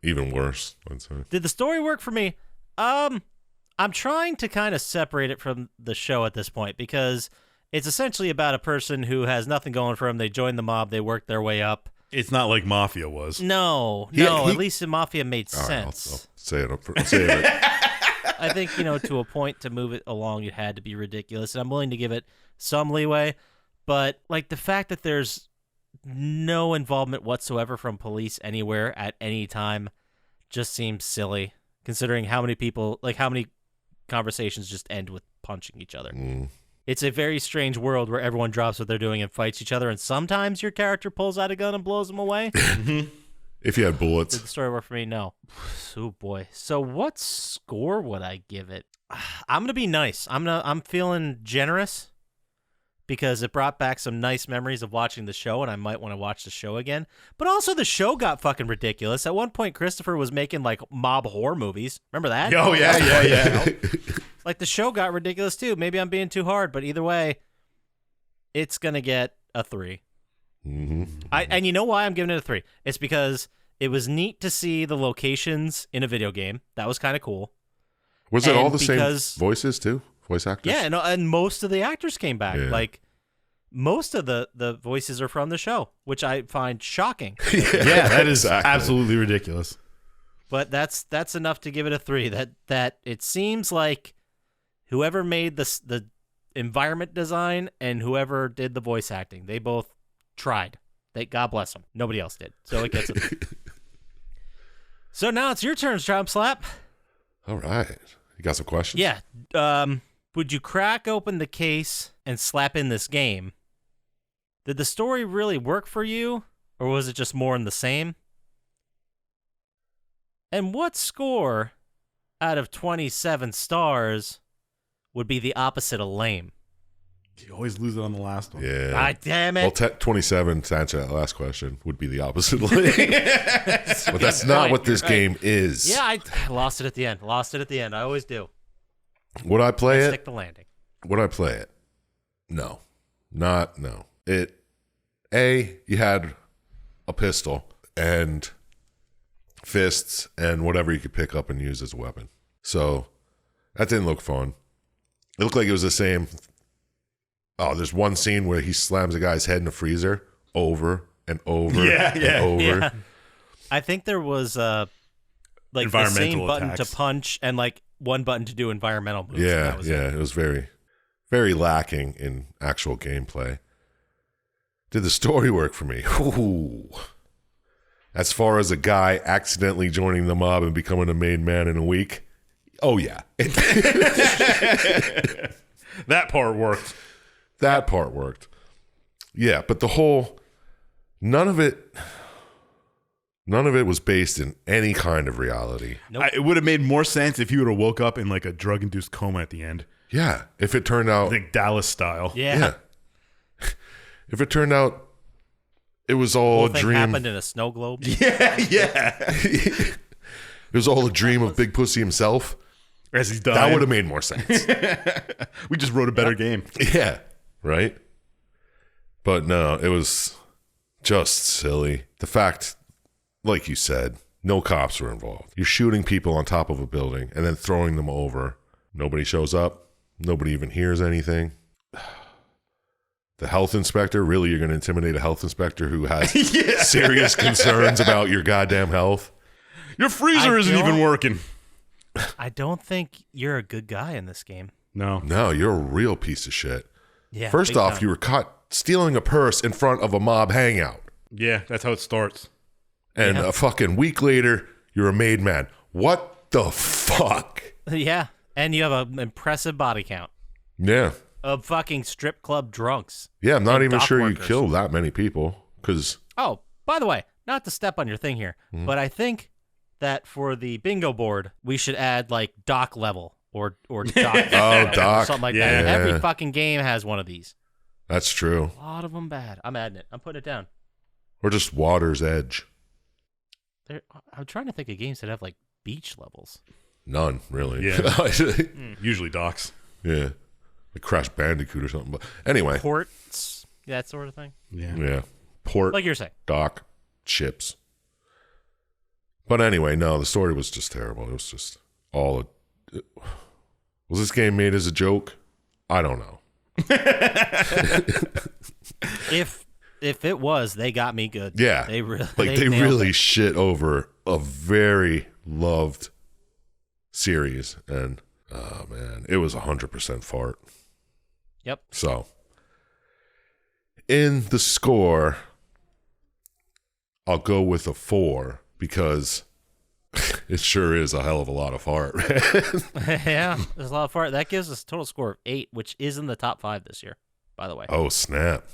Even worse, I'd say. Did the story work for me? I'm trying to kind of separate it from the show at this point, because it's essentially about a person who has nothing going for them. They join the mob. They work their way up. It's not like Mafia was. No. At least in Mafia made sense. I'll say it. I'll say it. I think, to a point to move it along, it had to be ridiculous, and I'm willing to give it some leeway. But like the fact that there's no involvement whatsoever from police anywhere at any time just seems silly, considering how many people, like how many conversations just end with punching each other. It's a very strange world where everyone drops what they're doing and fights each other, and sometimes your character pulls out a gun and blows them away. If you had bullets. Did the story work for me? No. Oh boy. So what score would I give it? I'm gonna be nice. I'm feeling generous, because it brought back some nice memories of watching the show, and I might want to watch the show again. But also, the show got fucking ridiculous. At one point, Christopher was making like mob horror movies. Remember that? Oh yeah. Like the show got ridiculous too. Maybe I'm being too hard, but either way, it's gonna get a 3. And you know why I'm giving it a 3? It's because it was neat to see the locations in a video game. That was kind of cool. Was it all the same voices too? Voice actors? Yeah, and most of the actors came back. Yeah. Like, most of the voices are from the show, which I find shocking. Yeah, that is absolutely ridiculous. But that's enough to give it a 3. That it seems like whoever made the environment design and whoever did the voice acting, they both tried. God bless them. Nobody else did. So it gets a 3. So now it's your turn, Chump Slap. All right. You got some questions? Yeah. Would you crack open the case and slap in this game? Did the story really work for you, or was it just more in the same? And what score out of 27 stars would be the opposite of lame? You always lose it on the last one. Yeah. God damn it. Well, 27, to answer that last question, would be the opposite lane. But that's not what this game is. Yeah, I lost it at the end. I always do. Would I play it? Stick the landing. Would I play it? No. No. You had a pistol and fists and whatever you could pick up and use as a weapon. So that didn't look fun. It looked like it was the same. Oh, there's one scene where he slams a guy's head in the freezer over and over and over. Yeah. I think there was like the same button attacks to punch and like one button to do environmental moves. Yeah, it was very, very lacking in actual gameplay. Did the story work for me? Ooh. As far as a guy accidentally joining the mob and becoming a made man in a week, oh yeah. That part worked. That part worked. Yeah, but none of it was based in any kind of reality. Nope. It would have made more sense if he would have woke up in like a drug-induced coma at the end. Yeah, if it turned out... Like Dallas style. Yeah. If it turned out it was all Whole a thing dream. happened in a snow globe. Yeah. It was all a dream of Big Pussy himself. As he's dying. That would have made more sense. We just wrote a better game. Yeah, right? But no, it was just silly. The fact, like you said, no cops were involved. You're shooting people on top of a building and then throwing them over. Nobody shows up. Nobody even hears anything. The health inspector, really, you're going to intimidate a health inspector who has serious concerns about your goddamn health? Your freezer isn't even working. I don't think you're a good guy in this game. No. No, you're a real piece of shit. Yeah. First big off, time. you were caught stealing a purse in front of a mob hangout. Yeah, that's how it starts. And a fucking week later, you're a made man. What the fuck? Yeah, and you have an impressive body count Yeah. of fucking strip club drunks. Yeah, I'm not And even dock sure you workers. killed that many people. Because, Oh, by the way, not to step on your thing here, but I think that for the bingo board, we should add like dock level or dock. oh, Doc. Something like Yeah. that. Every fucking game has one of these. That's true. A lot of them bad. I'm adding it. I'm putting it down. Or just Water's Edge. I'm trying to think of games that have like beach levels. None, really. Yeah. Usually docs. Yeah. Like Crash Bandicoot or something. But anyway. Ports, that sort of thing. Yeah. Yeah. Port, Like you're saying. Dock, chips. But anyway, no, the story was just terrible. It was just all was this game made as a joke? I don't know. If it was, they got me good. Yeah. They really Like they nailed really it. shit over a very loved series, and oh man, it was 100% fart. Yep. So in the score, I'll go with a 4 because it sure is a hell of a lot of fart. Yeah, there's a lot of fart. That gives us a total score of 8, which is in the top 5 this year, by the way. Oh snap!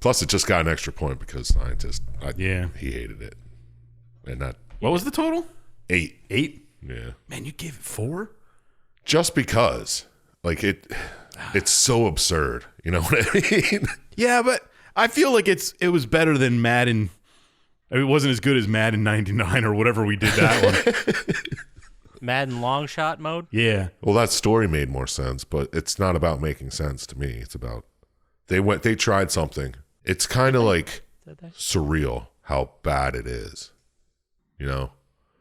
Plus, it just got an extra point because Syintist. He hated it, and that What was the total? 8. 8? Yeah, Man, you gave it 4? just because, like it's so absurd. You know what I mean? Yeah, but I feel like it was better than Madden. I mean, it wasn't as good as Madden 99 or whatever we did that one. Madden long shot mode. Yeah. Well, that story made more sense, but it's not about making sense to me. It's about they tried something. It's kind of like Did they? surreal how bad it is. You know?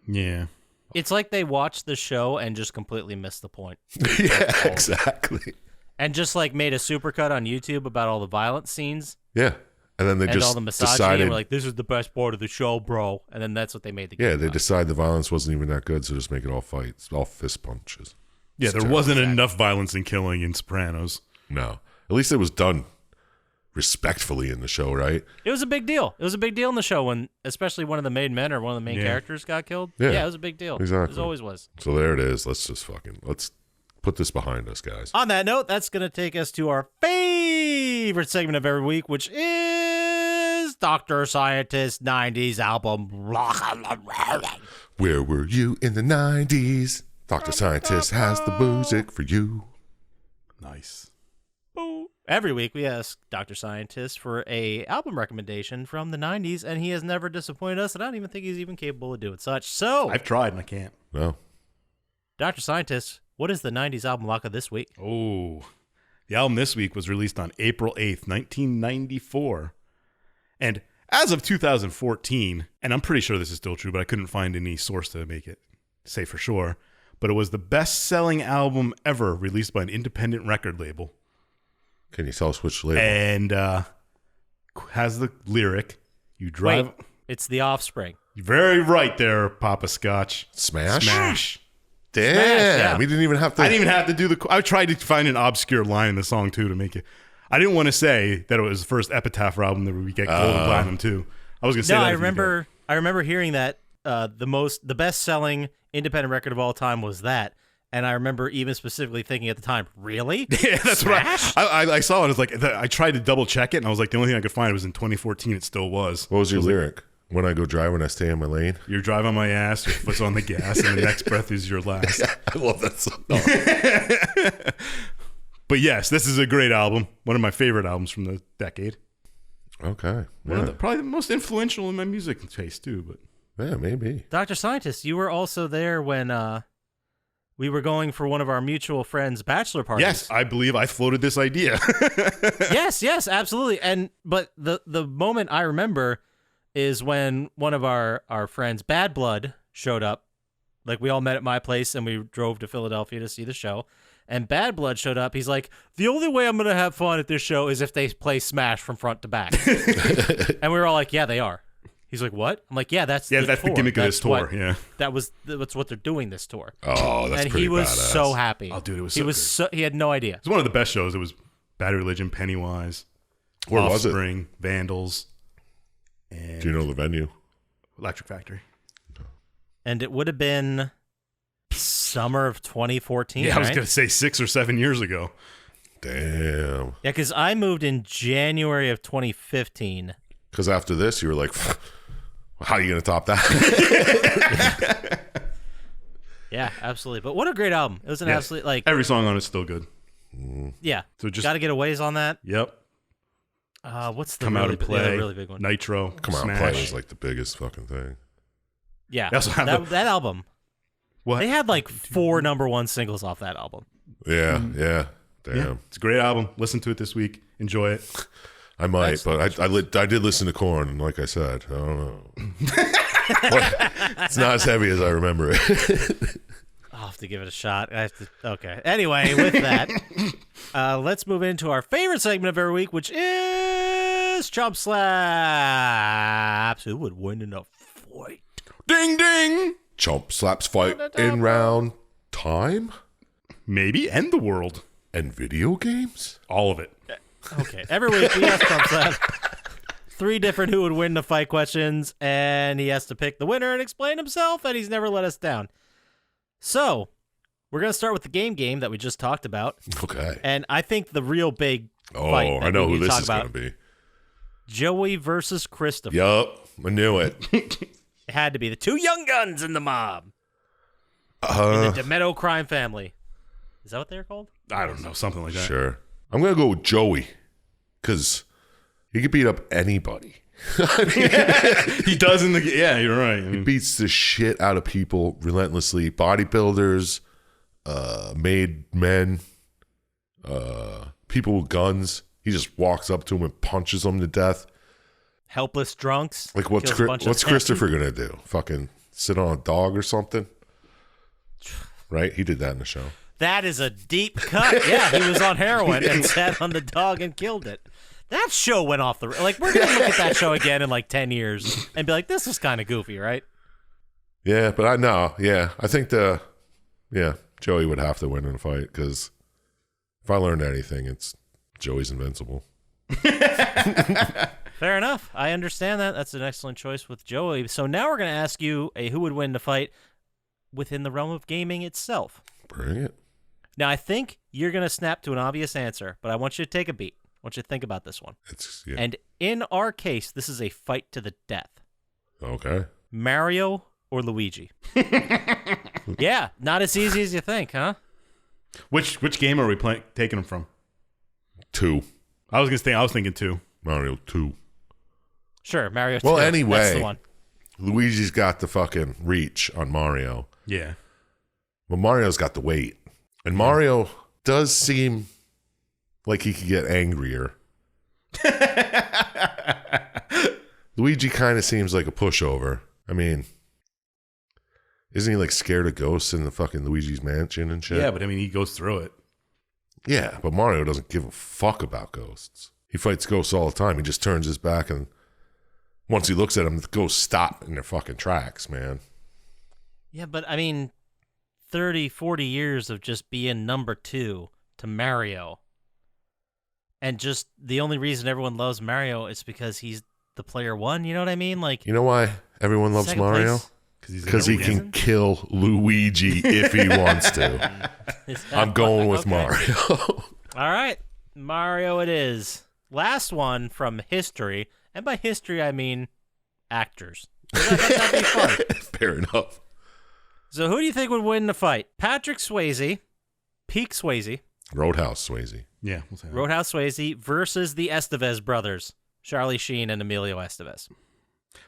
Yeah. It's like they watched the show and just completely missed the point. Yeah, exactly. And just like made a supercut on YouTube about all the violent scenes Yeah. And then they and just all the misogyny. decided, And we're like, this is the best part of the show, bro. And then that's what they made the game yeah, they about. decide the violence wasn't even that good, so just make it all fights, all fist punches. Yeah, there wasn't enough violence and killing in Sopranos. No. At least it was done respectfully in the show, right? It was a big deal. It was a big deal in the show when, especially one of the main men or one of the main Yeah. characters got killed. Yeah. It was a big deal. Exactly. It always was. So there it is. Let's put this behind us, guys. On that note, that's going to take us to our favorite segment of every week, which is Dr. Syintist 90s album. Where were you in the 90s? Dr. Syintist has the music for you. Nice. Every week we ask Dr. Syintist for a album recommendation from the 90s, and he has never disappointed us, and I don't even think he's even capable of doing such. So, I've tried and I can't. No. Dr. Syintist, what is the 90s album lock of this week? Oh. The album this week was released on April 8th, 1994. And as of 2014, and I'm pretty sure this is still true, but I couldn't find any source to make it say for sure, but it was the best-selling album ever released by an independent record label. Can you tell us which label? And has the lyric, you drive... Wait, it's The Offspring. You're very right there, Poppascotch. Smash? Smash. Damn. Smash, yeah. We didn't even have to. I didn't even have to do I tried to find an obscure line in the song, too, to make it... I didn't want to say that it was the first Epitaph album that would get gold and platinum too. I was going to say No, that. I remember hearing that the best selling independent record of all time was that. And I remember even specifically thinking at the time, really? Yeah, that's Smash? what I saw it. I was like, I tried to double check it, and I was like, the only thing I could find was in 2014. It still was. What was your lyric? When I go driving, I stay in my lane. You're driving my ass, your foot's on the gas, and the next breath is your last. I love that song. But yes, this is a great album. One of my favorite albums from the decade. Okay. One of the, probably the most influential in my music taste too. But Yeah, maybe. Dr. Syintist, you were also there when we were going for one of our mutual friends' bachelor parties. yes, I believe I floated this idea. yes, absolutely. But the moment I remember is when one of our friends, Bad Blood, showed up. Like, we all met at my place, and we drove to Philadelphia to see the show. And Bad Blood showed up. He's like, the only way I'm going to have fun at this show is if they play Smash from front to back. And we were all like, yeah, they are. He's like, what? I'm like, yeah, that's the that's tour. the gimmick of this tour. Yeah. That's what they're doing this tour. Oh, that's And pretty he was badass. so happy. Oh, dude, it was he so was good. he had no idea. It's one of the best shows. It was Bad Religion, Pennywise, Where was it? Offspring, Vandals, and Do you know the venue? Electric Factory. And it would have been summer of 2014. Yeah, I was right? going to say 6 or 7 years ago. Damn. Yeah, because I moved in January of 2015. Because after this, you were like, how are you going to top that? Yeah, absolutely. But what a great album! It was an absolute Every song on it's still good. yeah. So just Got to get a ways on that. Yep. What's the Come really, out and play. the really big one? Nitro. Come on, Smash. play was like the biggest fucking thing. Yeah, They also have that album. What? They had like 4 #1 singles off that album. Yeah, yeah. Damn. Yeah, it's a great album. Listen to it this week. Enjoy it. I might, but I did listen to Korn, and like I said, I don't know. It's not as heavy as I remember it. I'll have to give it a shot. I have to. Okay. Anyway, with that, let's move into our favorite segment of every week, which is Chump Slaps. Who would win in a fight? Ding, ding. Chump Slap's fight in round time Maybe end the world. and video games. All of it. Okay. Every week we ask Chump Slap 3 different who would win the fight questions, and he has to pick the winner and explain himself, and he's never let us down. So, we're going to start with the game that we just talked about. Okay. And I think the real big Oh, fight that I know we who need to this talk is going about, to be. Joey versus Christopher. Yup, I knew it. It had to be the 2 young guns in the mob. In Uh, the DeMetto crime family. Is that what they're called? I don't know. Something like that. sure. I'm going to go with Joey because he could beat up anybody. He does in the. Yeah, you're right. I He mean, beats the shit out of people relentlessly. Bodybuilders, made men, people with guns. He just walks up to them and punches them to death. Helpless drunks. Like, what's Kills a bunch of what's Christopher gonna do? Fucking sit on a dog or something? Right? He did that in the show. That is a deep cut. Yeah, he was on heroin and sat on the dog and killed it. That show went off the... Like, we're going to look at that show again in like 10 years and be like, this is kind of goofy, right? Yeah, but I think Joey would have to win in a fight because if I learned anything, it's Joey's invincible. Fair enough. I understand that. That's an excellent choice with Joey. So now we're going to ask you a who would win the fight within the realm of gaming itself. Bring it. Now, I think you're going to snap to an obvious answer, but I want you to take a beat. I want you to think about this one. Yeah. And in our case, this is a fight to the death. Okay. Mario or Luigi? Yeah, not as easy as you think, huh? which game are we taking them from? 2. I was thinking 2. Mario 2. Sure, Mario 2. Well, That's anyway, the one. Luigi's got the fucking reach on Mario. Yeah. But Mario's got the weight. And Mario does seem like he could get angrier. Luigi kind of seems like a pushover. I mean, isn't he like scared of ghosts in the fucking Luigi's Mansion and shit? Yeah, but I mean, he goes through it. Yeah, but Mario doesn't give a fuck about ghosts. He fights ghosts all the time. He just turns his back, and once he looks at them, the ghosts stop in their fucking tracks, man. Yeah, but I mean, 30, 40 years of just being number 2 to Mario. And just the only reason everyone loves Mario is because he's the player one. You know what I mean? Like, You know why everyone loves second Mario? place- Because he can kill Luigi if he wants to. Is that I'm going why? with Okay. Mario. All right, Mario it is. Last one from history, and by history I mean actors. That'd be fun. Fair enough. So who do you think would win the fight? Patrick Swayze, Peak Swayze, Roadhouse Swayze. Yeah, we'll say that. Roadhouse Swayze versus the Estevez brothers, Charlie Sheen and Emilio Estevez.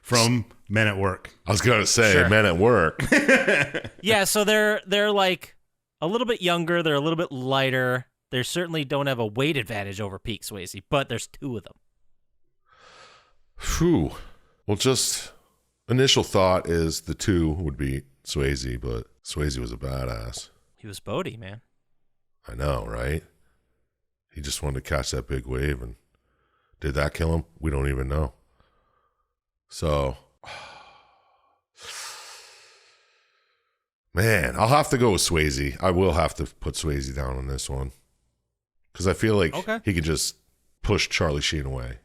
From Men at Work. I was gonna say Sure. Men at Work. Yeah, so they're like a little bit younger, they're a little bit lighter. They certainly don't have a weight advantage over Peak Swayze, but there's two of them. Phew. Well, just initial thought is the two would be Swayze, but Swayze was a badass. He was Bodie, man. I know, right? He just wanted to catch that big wave, and did that kill him? We don't even know. So, man, I'll have to go with Swayze. I will have to put Swayze down on this one because I feel like he can just push Charlie Sheen away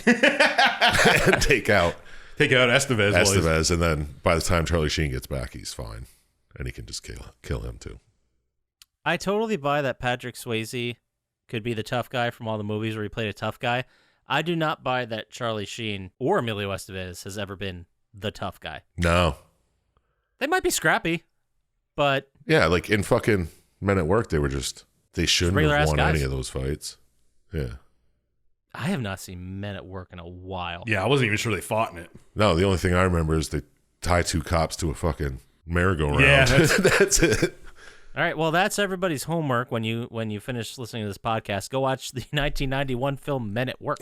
and take out Estevez. and then by the time Charlie Sheen gets back, he's fine, and he can just kill him too. I totally buy that Patrick Swayze could be the tough guy from all the movies where he played a tough guy. I do not buy that Charlie Sheen or Emilio Estevez has ever been the tough guy. No. They might be scrappy, but Yeah, like in fucking Men at Work, they shouldn't regular have ass won guys. any of those fights. Yeah. I have not seen Men at Work in a while. Yeah, I wasn't even sure they fought in it. No, the only thing I remember is they tie two cops to a fucking merry-go-round. Yeah, that's it. All right, well, that's everybody's homework when you finish listening to this podcast. Go watch the 1991 film Men at Work.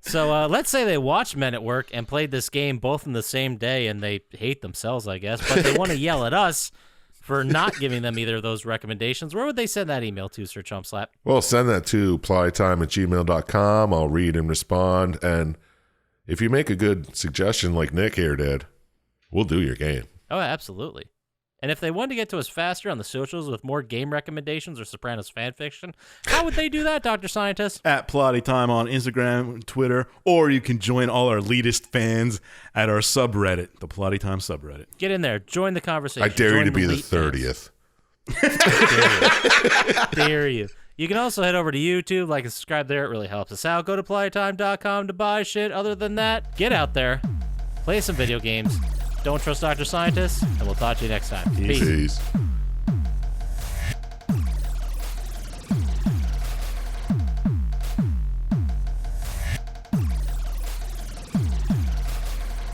So let's say they watched Men at Work and played this game both in the same day, and they hate themselves, I guess, but they want to yell at us for not giving them either of those recommendations. Where would they send that email to, Sir Chump Slap? Well, send that to plottytime@gmail.com. I'll read and respond. And if you make a good suggestion like Nick here did, we'll do your game. Oh, absolutely. And if they wanted to get to us faster on the socials with more game recommendations or Sopranos fan fiction, how would they do that, Dr. Scientist? At Plotty Time on Instagram, Twitter, or you can join all our elitist fans at our subreddit, the Plotty Time subreddit. Get in there. Join the conversation. I dare you Join to be the elite fans. 30th. Dare you. You can also head over to YouTube, like and subscribe there. It really helps us out. Go to plottytime.com to buy shit. Other than that, get out there. Play some video games. Don't trust Dr. Scientist, and we'll talk to you next time. Peace. Peace.